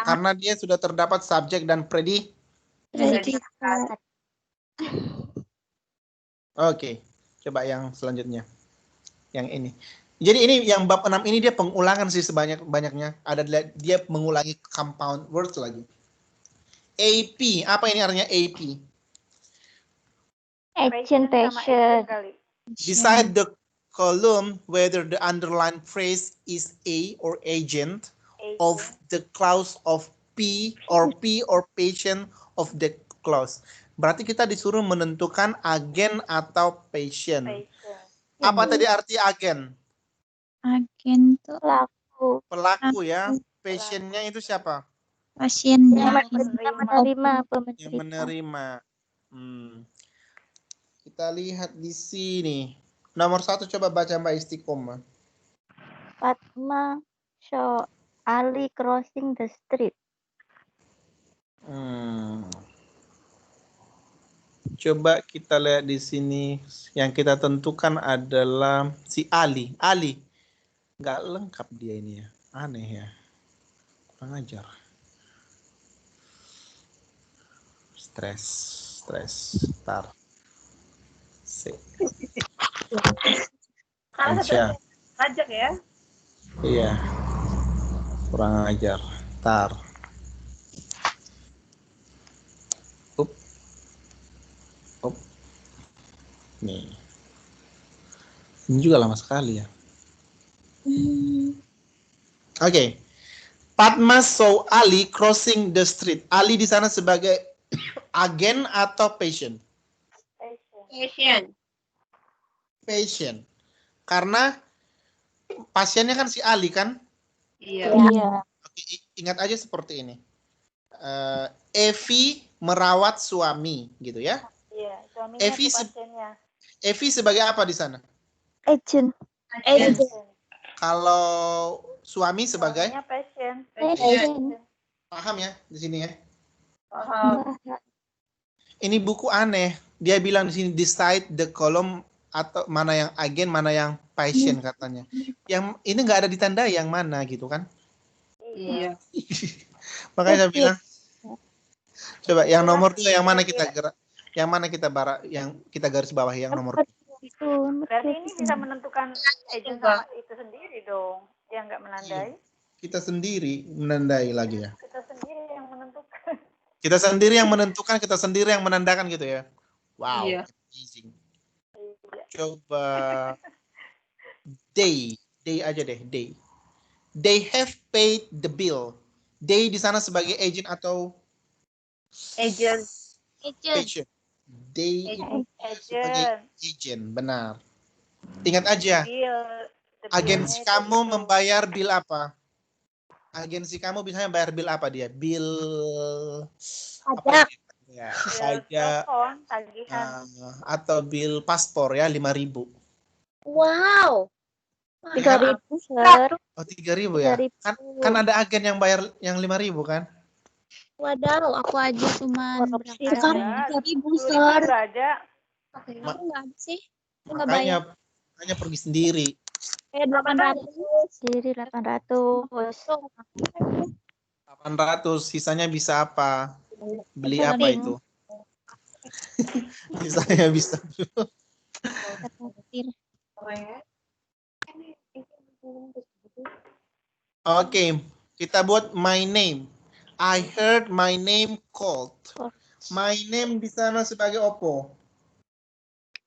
Karena dia sudah terdapat subjek dan predikat. Oke. Coba yang selanjutnya. Yang ini. Jadi ini yang bab 6 ini dia pengulangan sih sebanyak-banyaknya. Ada dia mengulangi compound words lagi. AP, apa ini artinya AP? Action Passion sama passion. action kali. Decide the column whether the underlined phrase is a or agent of the clause of P or patient of the clause. Berarti kita disuruh menentukan agen atau patient. Apa tadi arti agen? Agen tuh Pelaku. Pelaku ya. Patientnya itu siapa? pasiennya. Yang menerima. Kita lihat di sini. Nomor 1 coba baca Mbak Istiqomah. Fatma saw Ali crossing the street. Coba kita lihat di sini. Yang kita tentukan adalah si Ali. Ali. Nggak lengkap dia ini ya. Aneh ya. Kurang ajar. Stres. Tar. Anca. Ajak ya. Iya. Kurang ajar. Tar. Up. Nih. Ini juga lama sekali ya. Oke. Fatma saw Ali crossing the street. Ali di sana sebagai agen atau patient? Patient. Karena pasiennya kan si Ali kan? Iya. Oke, ingat aja seperti ini. Evi merawat suami, gitu ya? Iya, suaminya Evi tuh pasiennya. Evi sebagai apa di sana? Agent. Kalau suami sebagai? Suaminya pasien. Paham ya di sini ya? Paham. Ini buku aneh. Dia bilang di sini decide the column atau mana yang agen, mana yang patient katanya. Yang ini nggak ada ditandai yang mana gitu kan? Iya. Makanya saya bilang, coba yang nomor 2 yang mana kita gerak, yang mana kita yang kita garis bawah yang nomor 2. Berarti ini bisa menentukan agent sama itu sendiri dong. Dia nggak menandai. Kita sendiri menandai lagi ya. Kita sendiri yang menentukan. Kita sendiri yang menentukan, kita sendiri yang menandakan gitu ya. Wow. Iya. Amazing. Coba they aja deh, they. They have paid the bill. They di sana sebagai agent atau Agent. patient? They sebagai agent, benar. Ingat aja, agensi kamu membayar bill apa? Agensi kamu biasanya bayar bill apa dia? Bill Pajak. Ya, pajak atau bill paspor ya 5.000. Wow. 3.000, Sir. Oh, 3.000 ya? Kan ada agen yang bayar yang 5.000 kan? Wadaw, aku aja cuma Sekarang 3.000, Sir. Aku nggak ada sih. Aku nggak Makanya bayar. pergi sendiri. 800. Sendiri 800. 800, sisanya bisa apa? Beli apa itu? Sisanya bisa. Oke, kita buat my name. I heard my name called. My name di sana sebagai opo?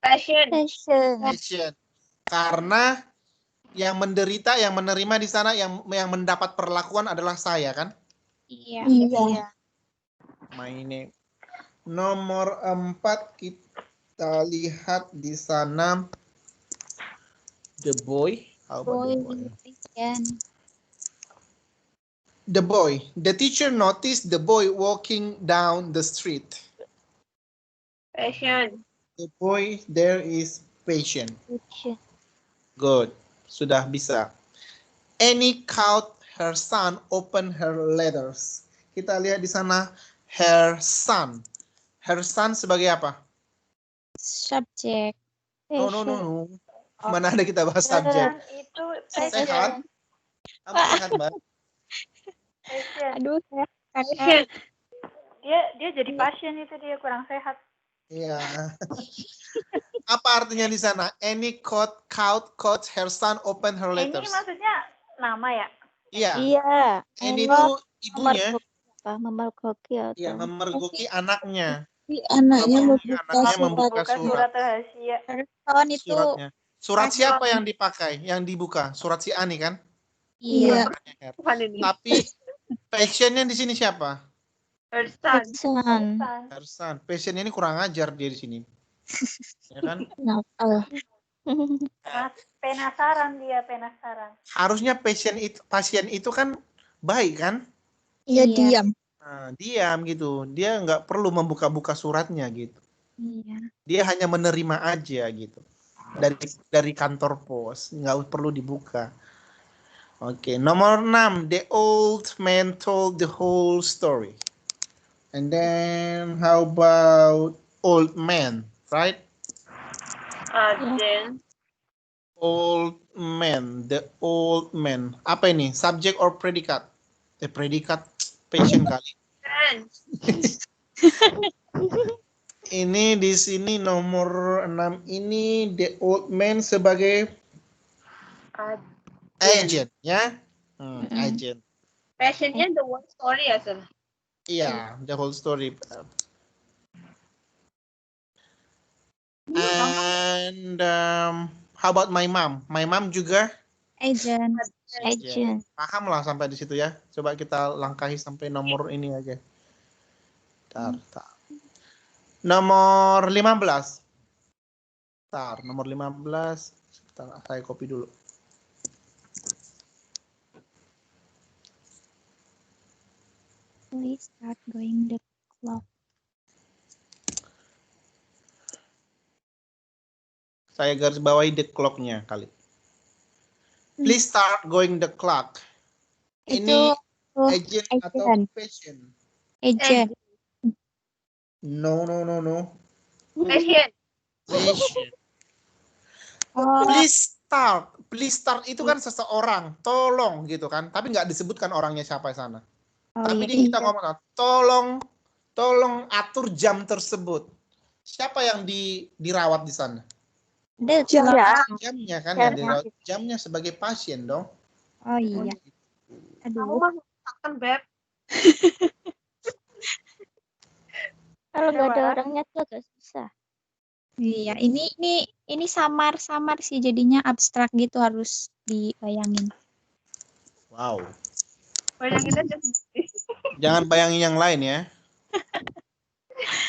Passion. Patient. Karena yang menderita, yang menerima di sana, yang mendapat perlakuan adalah saya kan? Iya. My name. Nomor 4 kita lihat di sana the boy. How about the boy? The boy. The teacher noticed the boy walking down the street. Passion. The boy there is patient. Good. Sudah bisa. Annie caught her son open her letters. Kita lihat di sana her son. Her son sebagai apa? Subjek. No. Mana ada kita bahas subjek? Itu Sehat. Kamu sehat, Mbak? Aduh, Passion. Dia jadi pasien itu dia kurang sehat. Iya. Apa artinya di sana? Any caught her son open her Ini letters. maksudnya nama ya? Iya. Iya. Any Ini itu ibunya. memergoki Iya, atau memergoki anaknya. Anaknya Memergoki membuka anaknya surat. membuka Buka surat. surat rahasia. Person itu Suratnya. Surat person. siapa yang dipakai? Yang dibuka? Surat si Ani kan? Iya. Bukan ini. Tapi passionnya di sini siapa? Person. pesan. Hersan. Passion ini kurang ajar dia di sini. Ya kan? Nakal. Penasaran dia, penasaran. Harusnya pasien itu kan baik kan? Iya, Iya. diam. Nah, diam gitu. Dia nggak perlu membuka-buka suratnya gitu. Iya. Dia hanya menerima aja gitu. Dari kantor pos, nggak perlu dibuka. Oke, nomor 6. The old man told the whole story. And then how about old man, right? Then Old man, the old man. Apa ini? Subject or predikat? Predikat patient kali. Ini di sini nomor 6 ini the old man sebagai agent ya. Agent. passionnya the whole story ya, Sir. Iya, the whole story. And how about my mom? My mom juga Agent. Agent. paham lah sampai di situ ya. Coba kita langkahi sampai nomor ini aja. Tar. Nomor 15. Nomor 15. Sebentar, saya copy dulu. Please start going the clock. Saya garis bawahi the clock-nya kali. Please start going the clock. Ini agent atau patient? Agent. No. Passion. Patient. Oh, Please start itu kan seseorang, tolong gitu kan. Tapi nggak disebutkan orangnya siapa di sana. Tapi iya. kita ngomong, tolong atur jam tersebut. Siapa yang dirawat di sana? The Jam. clock. Jamnya kan yang dirawat. Jamnya sebagai pasien dong. Oh iya. Kamu Aduh. mah kan, Beb. Kalau nggak ada orangnya tuh agak susah. Iya, ini samar-samar sih jadinya abstrak gitu harus dibayangin. Wow. Bayangin aja. Jangan bayangin yang lain ya.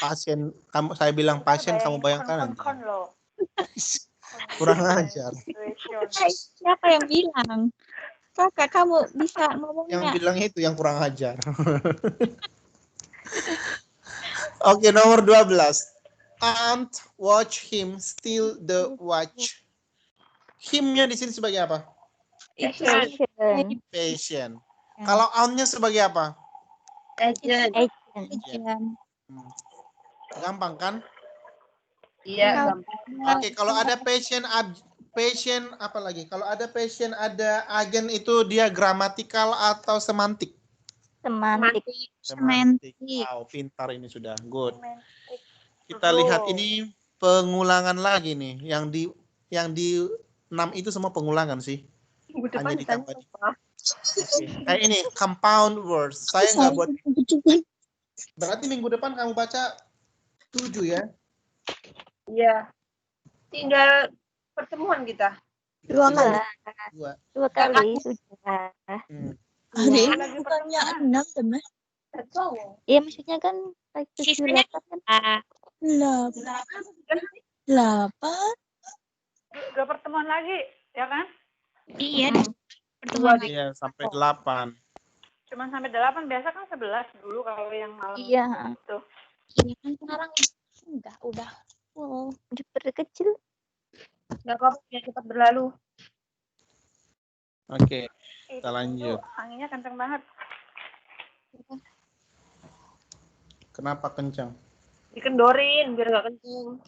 Pasien, saya bilang pasien, kamu bayangkan nanti. Kon loh. Kurang ajar. Siapa yang bilang? Kakak, kamu bisa ngomongnya. Yang bilang itu yang kurang ajar. Oke, nomor 12. Aunt watch him steal the watch. Him-nya di sini sebagai apa? Agent. Patient. Kalau aunt-nya sebagai apa? Agent. Agent. Gampang kan? Iya. Oke, kalau ada patient apa lagi? Kalau ada patient, ada agen itu dia gramatikal atau semantik? Semantik. Semantik. Wow, pintar ini sudah. Good. Semantik. Kita lihat ini pengulangan lagi nih. Yang di 6 itu semua pengulangan sih. Minggu depan Hanya ditanya ditambah. apa? Kayak ini compound words. Saya nggak buat. Berarti minggu depan kamu baca 7 ya? Iya. Tinggal pertemuan kita. 2 kali. 2. 2 kali sudah. Hari ini Lagi bukannya pertemuan. 6 teman. Iya maksudnya kan like 7 Sisanya 8 kan. 8. Udah pertemuan lagi, ya kan? Iya. Dua Pertemuan. Iya, sampai 8. Cuman sampai 8, biasa kan 11 dulu kalau yang malam. Iya. Itu. Iya kan sekarang enggak udah. Oh, diperkecil. Nggak apa-apa, biar cepat berlalu. Oke, Itu kita lanjut. Anginnya kenceng banget. Kenapa kencang? Dikendorin biar nggak kenceng.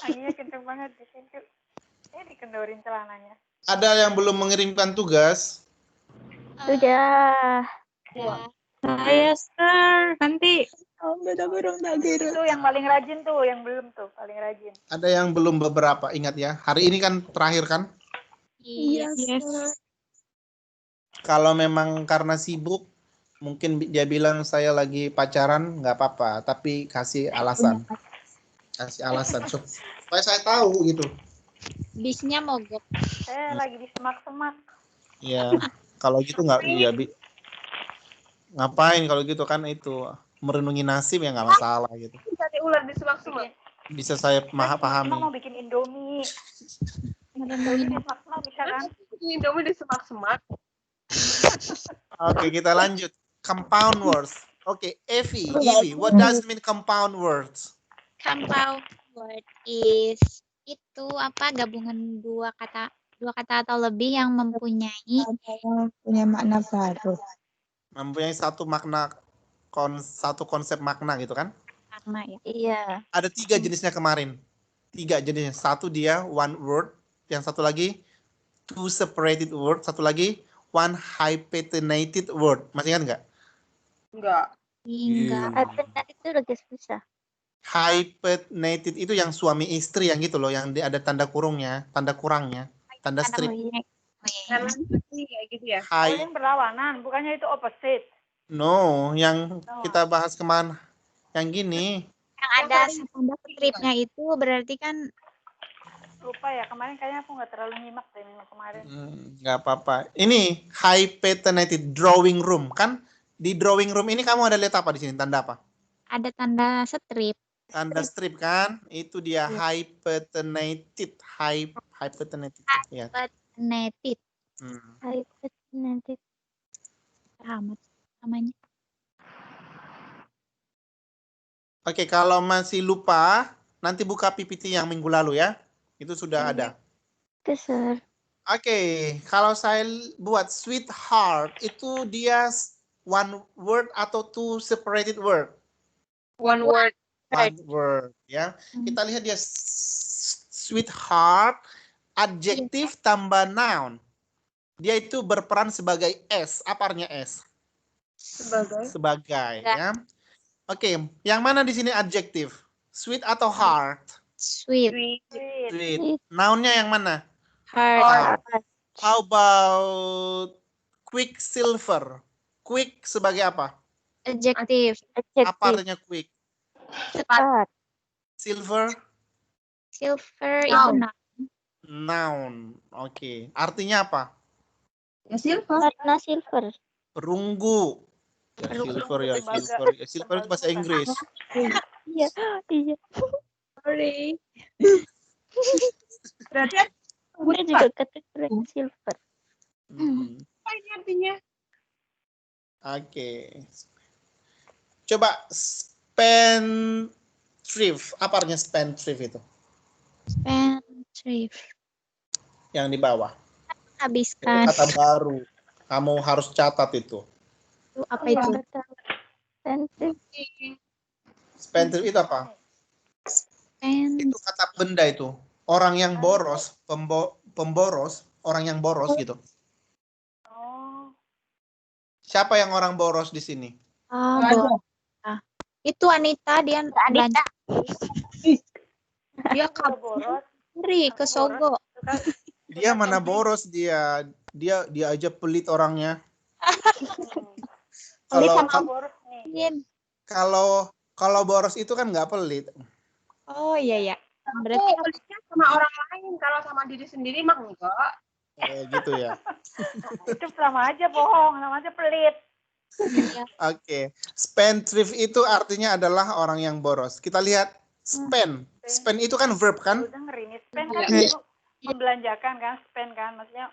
Anginnya kenceng banget di situ. Dikendorin celananya. Ada yang belum mengirimkan tugas? Sudah. Saya, Sir. Nanti Beda burung tak kira. Itu yang paling rajin tuh, yang belum tuh, paling rajin. Ada yang belum beberapa, ingat ya. Hari ini kan terakhir kan. Iya. Yes. Kalau memang karena sibuk, mungkin dia bilang saya lagi pacaran, nggak apa-apa. Tapi kasih alasan. Kasih alasan. Supaya saya tahu gitu. Bisnya mogok. Saya lagi di semak-semak. Ya, kalau gitu nggak, ya, ngapain kalau gitu kan itu merenungi nasib ya nggak masalah gitu. Cari ular di semak-semak. Bisa saya Saya pahami. mau bikin Indomie. Indomie di semak-semak bisa kan? Indomie di semak-semak. Oke, kita lanjut. Compound words. Oke, Evie, what does it mean compound words? Compound word is itu apa gabungan dua kata atau lebih yang mempunyai Punya makna baru. Mempunyai satu makna, satu konsep makna gitu kan? makna ya. Iya. Ada 3 jenisnya kemarin. 3 jenisnya. Satu dia one word, yang satu lagi two separated word, satu lagi one hyphenated word. Masih ingat nggak? Enggak. Enggak. Alternatif itu udah susah. Hyphenated itu yang suami istri yang gitu loh, yang ada tanda kurungnya, tanda kurangnya, tanda strip. Karena kayak gitu ya. Oh, yang berlawanan, bukannya itu opposite. No, yang kita bahas kemana? Yang gini. Yang ada tanda stripnya itu berarti kan Lupa ya, kemarin kayaknya aku nggak terlalu nyimak deh minggu kemarin. Nggak apa-apa. Ini hyphenated drawing room kan? Di drawing room ini kamu ada lihat apa di sini? Tanda apa? ada tanda strip. Tanda strip kan? Itu dia hyphenated. Hyphenated. Ya. Hyphenated. Alternatif. Amat namanya. Oke, kalau masih lupa, nanti buka PPT yang minggu lalu ya. Itu sudah ada. Oke, sir. Oke, kalau saya buat sweetheart, itu dia one word atau two separated word? One word. One word ya. Kita lihat dia sweetheart, adjektif tambah noun. Dia itu berperan sebagai S. Apa artinya S? Sebagai ya. Oke, yang mana di sini adjektif? Sweet atau heart? Sweet. Sweet. Nounnya yang mana? Heart. How about quicksilver? Quick sebagai apa? Adjective. Apa artinya quick? Cepat. Silver? Silver itu Noun. Oke. Artinya apa? Ya silver. Warna silver. Perunggu. Ya, silver ya silver. Ya, silver itu bahasa Inggris. Iya. Iya. Sorry. Berarti Udah juga kategori silver. apa ini artinya? Oke. Coba spendthrift. Apa artinya spendthrift itu? Spendthrift. Yang di bawah. Habiskan. Kata baru. Kamu harus catat itu. Itu apa itu? Spendthrift itu apa? Itu kata benda itu. Orang yang boros, pemboros, orang yang boros gitu. Oh, Siapa yang orang boros di sini? Itu Anita, dia belanja. Dia kalau boros. kabur ke Sogo. Dia mana boros dia aja pelit orangnya. Boros nih. Kalau boros itu kan nggak pelit. Oh iya ya. Berarti Pelitnya sama orang lain, kalau sama diri sendiri mah enggak. Gitu ya. Itu sama aja bohong, sama aja pelit. Oke. Spendthrift itu artinya adalah orang yang boros. Kita lihat spend. Spend itu kan verb kan? Lu dengerin, spend kan itu membelanjakan kan, spend kan, maksudnya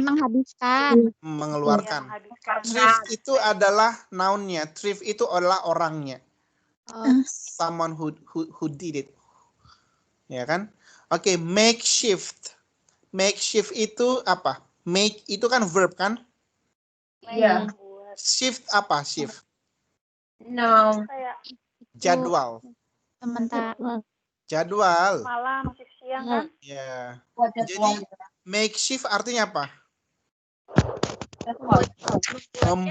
menghabiskan. Mengeluarkan. menghabiskan. Thrift itu adalah nounnya. Thrift itu adalah orangnya. Someone who did it. Ya kan? Oke, makeshift. Makeshift itu apa? Make itu kan verb kan? Iya. Shift apa? Shift. No. Kayak Jadwal. Sementara Jadwal. malam, masih siang kan? Ya. Buat Jadi makeshift artinya apa? Membuat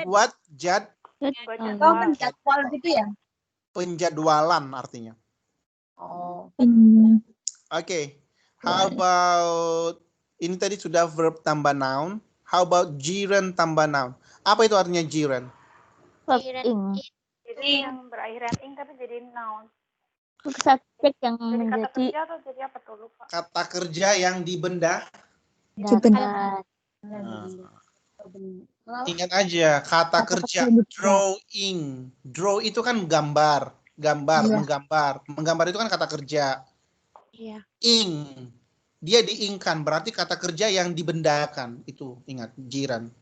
Buat jadwal. jadwal gitu ya? penjadwalan artinya. Oh. Oke. How about ini tadi sudah verb tambah noun. How about jiran tambah noun? Apa itu artinya jiran? Verb Jiran ing. Jadi yang berakhiran ing tapi jadi noun. Subjek yang Jadi kata menjadi kerja atau jadi apa tuh, lupa. Kata kerja yang dibenda. dapat. Ingat aja kata kerja drawing. Draw itu kan gambar, menggambar. Menggambar itu kan kata kerja. Iya. Ing. Dia diingkan, berarti kata kerja yang dibendakan. Itu ingat, jiran.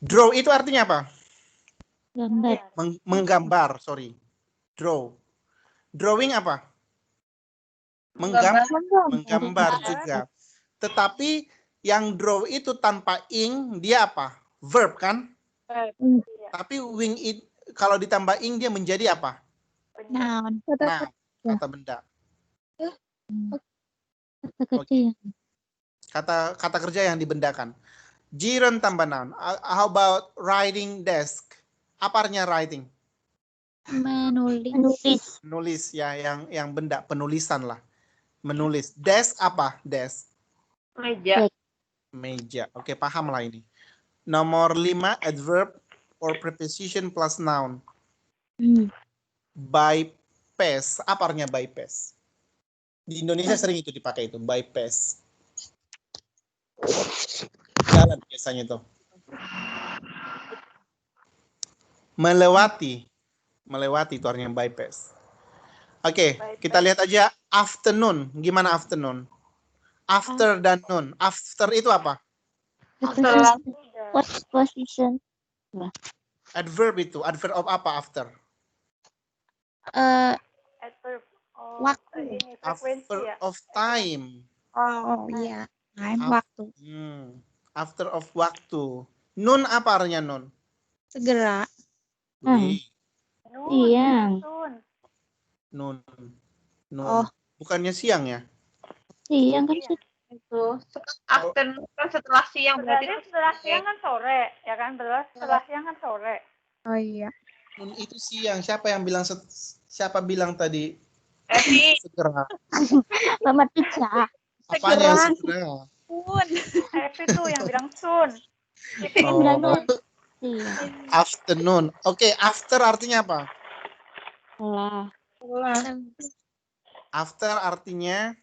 Draw itu artinya apa? Gambar. Menggambar, sorry. Draw. Drawing apa? Menggambar juga. Tetapi yang draw itu tanpa ing, dia apa? Verb kan? Tapi wing it, kalau ditambah ing dia menjadi apa? Noun. Nah, kata benda. Kata kerja. Kata kerja yang dibendakan. Jiran tambah noun. How about writing desk? Apa artinya writing? Menulis. Menulis ya, yang benda, penulisan lah. Menulis. Desk apa? Desk. Meja. Meja. Oke, paham lah ini. Nomor 5, adverb or preposition plus noun. Bypass. Apa artinya bypass? Di Indonesia sering itu dipakai itu, bypass. Jalan biasanya itu. Melewati. Melewati itu artinya bypass. Oke, kita lihat aja afternoon. Gimana afternoon? After dan noon. After itu apa? What position? Adverb itu. Adverb of apa after? Adverb Waktu. ini frekuensi After ya. of time. Oh iya. Time waktu. After of waktu. Noon apa artinya noon? Segera. Siang. Noon. Oh. Bukannya siang ya? Siang kan Itu afternoon kan setelah siang, berarti Berarti setelah siang kan sore, ya kan? Berarti setelah siang kan sore. Oh iya. Noon itu siang. Siapa yang bilang tadi Evi. segera? Mama Tica. Apanya segera? Evi tuh yang bilang soon. Oh. Siang. Afternoon. Oke, after artinya apa? After artinya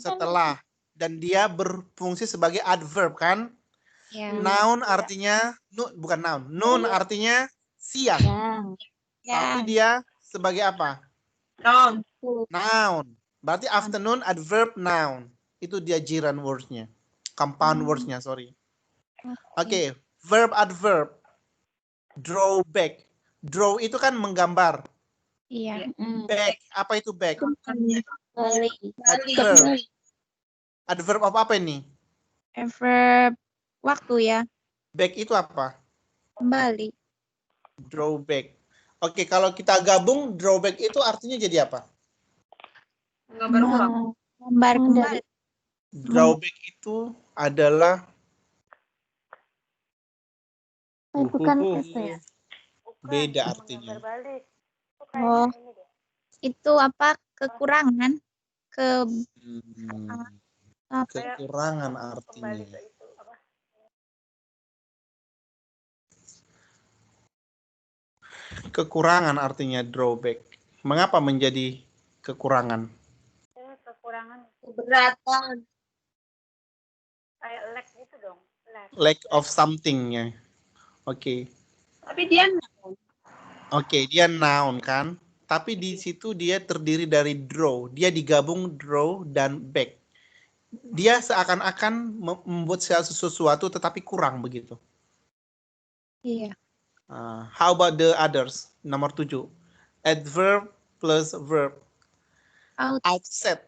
setelah. Dan dia berfungsi sebagai adverb kan? Ya. Noun artinya, bukan noun. Noon artinya siang. Tapi dia sebagai apa? Noun. Noun. Berarti afternoon adverb noun. Itu dia jiran words-nya. Compound words-nya, sorry. Oke, verb adverb. Draw back. Draw itu kan menggambar. Iya. Back, apa itu back? Balik. Adverb. Adverb apa ini? Adverb waktu ya. Back itu apa? Kembali. Drawback. Oke, kalau kita gabung, drawback itu artinya jadi apa? Gambar ulang. Gambar kembali. Drawback itu adalah Bukan itu ya. beda artinya. Oh, itu apa? Kekurangan. Kekurangan artinya. Kekurangan artinya drawback. Mengapa menjadi kekurangan? Kekurangan. Keberatan. Kayak lack gitu dong. Lack of something ya. Oke. Tapi dia noun. Oke, dia noun kan. Tapi di situ dia terdiri dari draw. Dia digabung draw dan back. Dia seakan-akan membuat sesuatu tetapi kurang begitu. Iya. How about the others? Nomor 7. Adverb plus verb. Outset.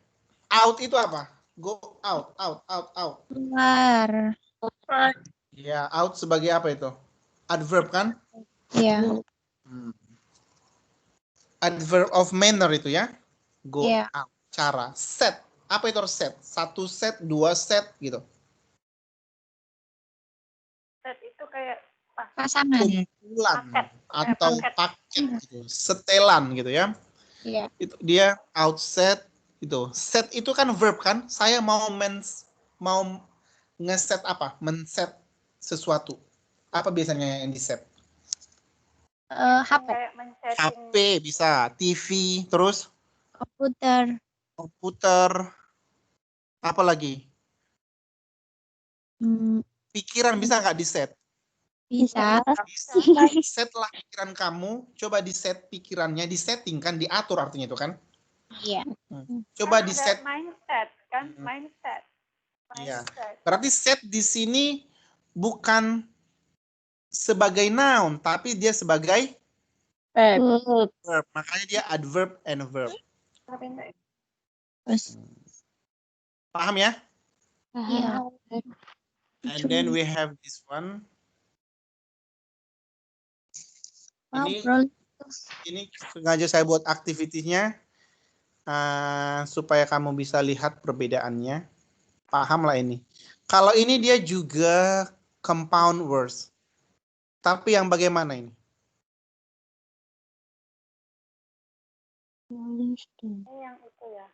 Out itu apa? Go out, out, out, out. Keluar. Ya, out sebagai apa itu? Adverb kan? Iya. Adverb of manner itu ya? Go Iya. out. Cara. Set. Apa itu set? 1 set, 2 set gitu. Set itu kayak Pasangan. kumpulan Paket. atau Paket. paket gitu, setelan gitu ya. Iya. Itu dia outset itu. Set itu kan verb kan? Saya mau ngeset apa? Men-set sesuatu. Apa biasanya yang di-set? HP. Kayak men-setting HP bisa, TV, terus komputer, apa lagi? Pikiran bisa nggak di-set? Bisa. Bisa. Setlah pikiran kamu, coba di-set pikirannya, di-setting kan, diatur artinya itu kan? Iya. Coba kan ada di-set. mindset kan, mindset. Iya. Mindset. Berarti set di sini bukan sebagai noun, tapi dia sebagai verb. Makanya dia adverb and verb. Paham ya? Iya. And then we have this one. Ini sengaja saya buat aktivitinya supaya kamu bisa lihat perbedaannya. Paham lah ini. Kalau ini dia juga compound words. Tapi yang bagaimana ini? Yang itu ya.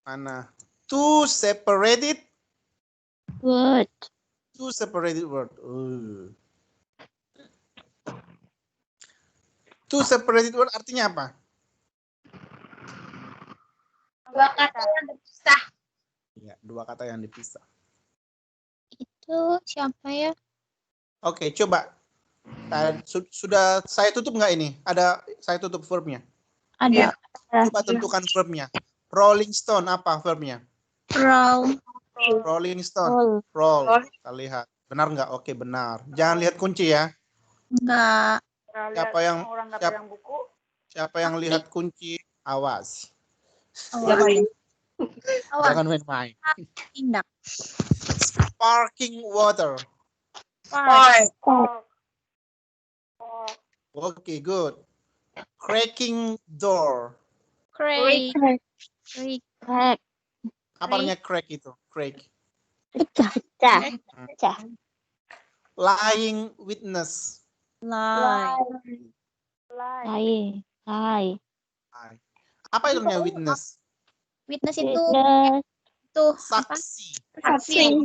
Mana? Two separated Word. word. Two separated word artinya apa? Dua kata yang berpisah. Ya, dua kata yang dipisah. Itu siapa ya? Oke, coba. Sudah saya tutup nggak ini? Saya tutup verbnya. Ada. Coba tentukan verbnya. Rolling Stone apa verbnya? Rolling Stone. Roll. Kita lihat. Benar nggak? Oke, benar. Jangan lihat kunci ya. Enggak. Siapa yang buku? Siapa yang lihat kunci? Awas. Awas. Jangan main-main. Tindak. Sparking water. Oke, good. Cracking door. Crack. Apa artinya crack itu? Crack. Pecah. Lying witness. Lie. Apa itu artinya witness? Witness itu apa? Saksi.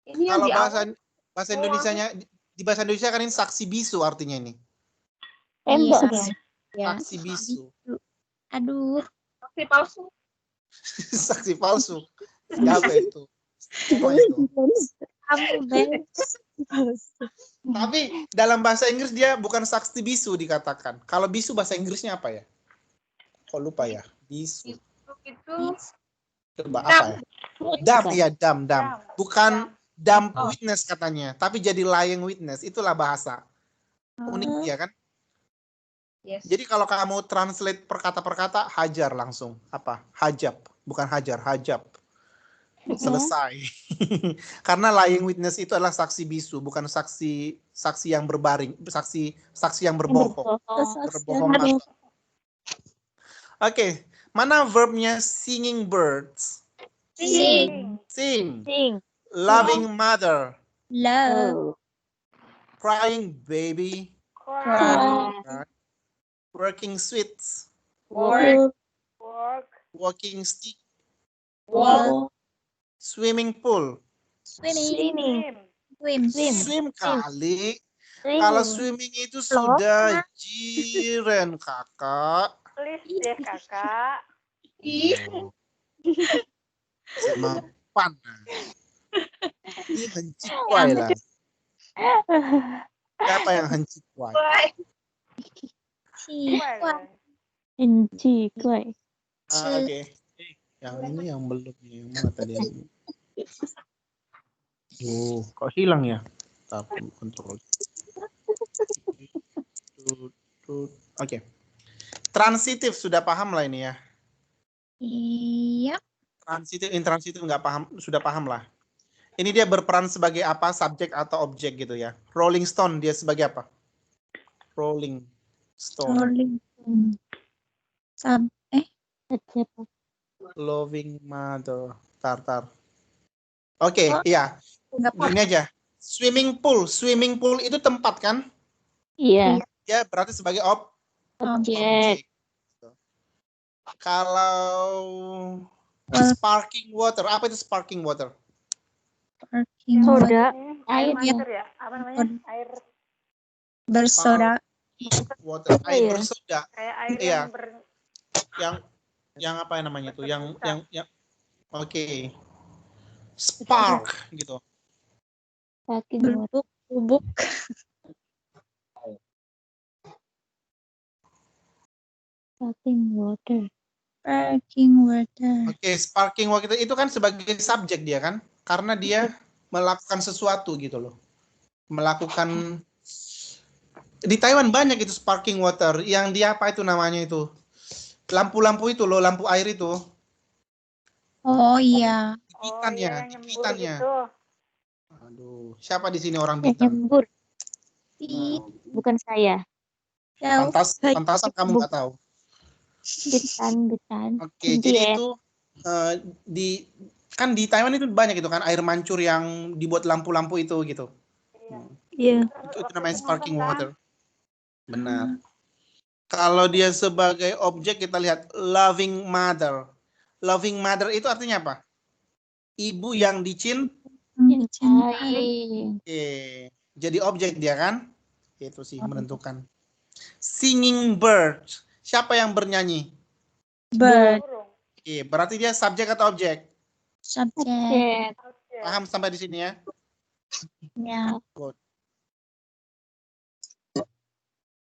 Ini yang Kalau di awal. bahasa Indonesianya di bahasa Indonesia kan ini saksi bisu artinya ini. Tembok Ya. Saksi bisu. Aduh. Saksi palsu. Saksi palsu. Siapa itu? Siapa itu? Kamu Tapi dalam bahasa Inggris dia bukan saksi bisu dikatakan. Kalau bisu bahasa Inggrisnya apa ya? Kok lupa ya? Bisu. Itu Coba apa ya? Dam. Bukan dumb witness katanya, tapi jadi lying witness. Itulah bahasa. Unik dia kan? yes. Jadi kalau kamu translate per kata hajar langsung. Apa? Hajab. Bukan hajar, hajab. Selesai. Karena lying witness itu adalah saksi bisu, bukan saksi yang berbaring, saksi yang berbohong. Berbohong. Oke, mana verbnya singing birds? Sing. Loving mother. Love. Crying baby. Working sweets. Work. Walking stick. Walk. Swimming pool. Swim Kali. Kalau swimming itu sudah jiren kakak. Please deh kakak. Semapan. Ini hencikwai lah. Siapa yang hencikwai? Hencikwai. Oke. Yang ini yang belum yang mana tadi? Kok hilang ya? Tapi kontrol. Oke. Transitif sudah paham lah ini ya. Iya. Intransitif nggak paham, sudah paham lah. Ini dia berperan sebagai apa? Subjek atau objek gitu ya. Rolling Stone dia sebagai apa? Rolling Stone. Loving mother. Tar. Oke, iya. Gini aja. Swimming pool. Swimming pool itu tempat kan? Iya. Ya, berarti sebagai Objek. objek. Kalau sparkling water, apa itu sparkling water? Parking Soda. Ini Air. air mancur ya? Apa namanya? Air bersoda. Water, Apa air ya? bersoda. kayak air Iya. yang Yang apa namanya tuh? Yang berbusa. oke. Spark gitu. Sparkling water. Bubuk. Sparkling water. Parking water. Oke, sparkling water itu kan sebagai subjek dia kan? Karena dia melakukan sesuatu gitu loh. Melakukan di Taiwan banyak itu sparkling water. Yang dia apa itu namanya itu? Lampu-lampu itu loh, lampu air itu. Oh iya. Jepitannya, yang nyembur jepitannya. gitu. Aduh, siapa di sini orang Ya, bintang? nyembur. Ih, Bukan saya. jauh. Pantasan kamu nggak tahu. Bitan. Oke, jadi itu kan di Taiwan itu banyak itu kan air mancur yang dibuat lampu-lampu itu gitu. Iya. Itu namanya sparkling water. Benar. Kalau dia sebagai objek kita lihat loving mother. Loving mother itu artinya apa? Ibu yang Cintai. Oke. Jadi objek dia kan? Itu sih menentukan. Singing bird. Siapa yang bernyanyi? Bird. Burung. Oke, berarti dia subjek atau objek? Subjek. Paham sampai di sini ya? Ya.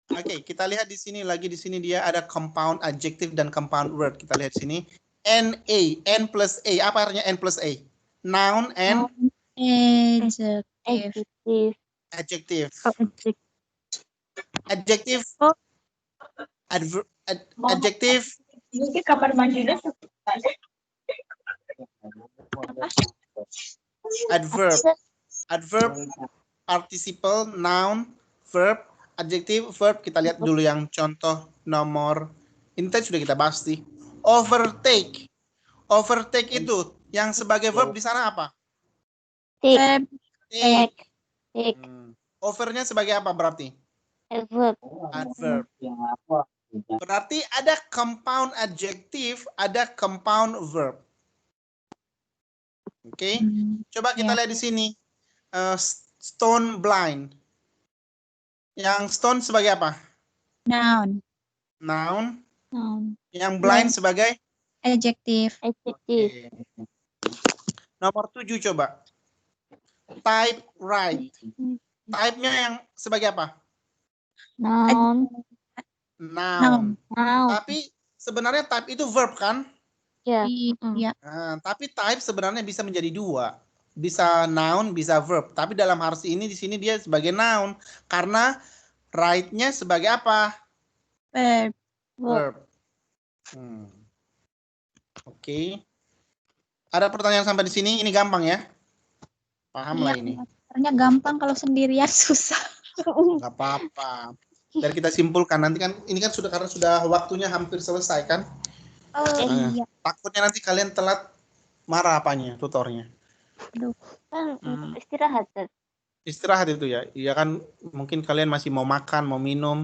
Oke, kita lihat di sini lagi di sini dia ada compound adjective dan compound word. Kita lihat sini. N plus A. Apa artinya N plus A? Noun and Adjective. Adjektif. adjective. Adjective. Oh. Adjective. Ini kamar mandinya. Adverb. Adverb. Participle. Noun. Verb. Adjective. Verb. Kita lihat dulu yang contoh nomor. Ini tadi sudah kita bahas sih. Overtake. Overtake itu yang sebagai verb di sana apa? Take. Take. Take. Overnya sebagai apa berarti? Adverb. Adverb. Berarti ada compound adjective, ada compound verb. Oke. Coba kita lihat di sini. Stone blind. Yang stone sebagai apa? Noun. Noun. Noun. Yang blind sebagai? Adjective. Adjektif. Nomor 7 coba. Type right. Type-nya yang sebagai apa? Noun. Noun. Noun. Tapi sebenarnya type itu verb kan? Ya. Iya. Nah, tapi type sebenarnya bisa menjadi dua. Bisa noun, bisa verb. Tapi dalam harus ini di sini dia sebagai noun. Karena right-nya sebagai apa? Verb. Verb. Oke. Ada pertanyaan sampai di sini? Ini gampang ya? Paham lah ini. Ternyata gampang, kalau sendirian susah. Nggak apa-apa. Dan kita simpulkan nanti kan ini kan sudah karena sudah waktunya hampir selesai kan? Oh iya. Takutnya nanti kalian telat marah apanya tutornya. Kan istirahat. Istirahat itu ya. Iya kan mungkin kalian masih mau makan, mau minum.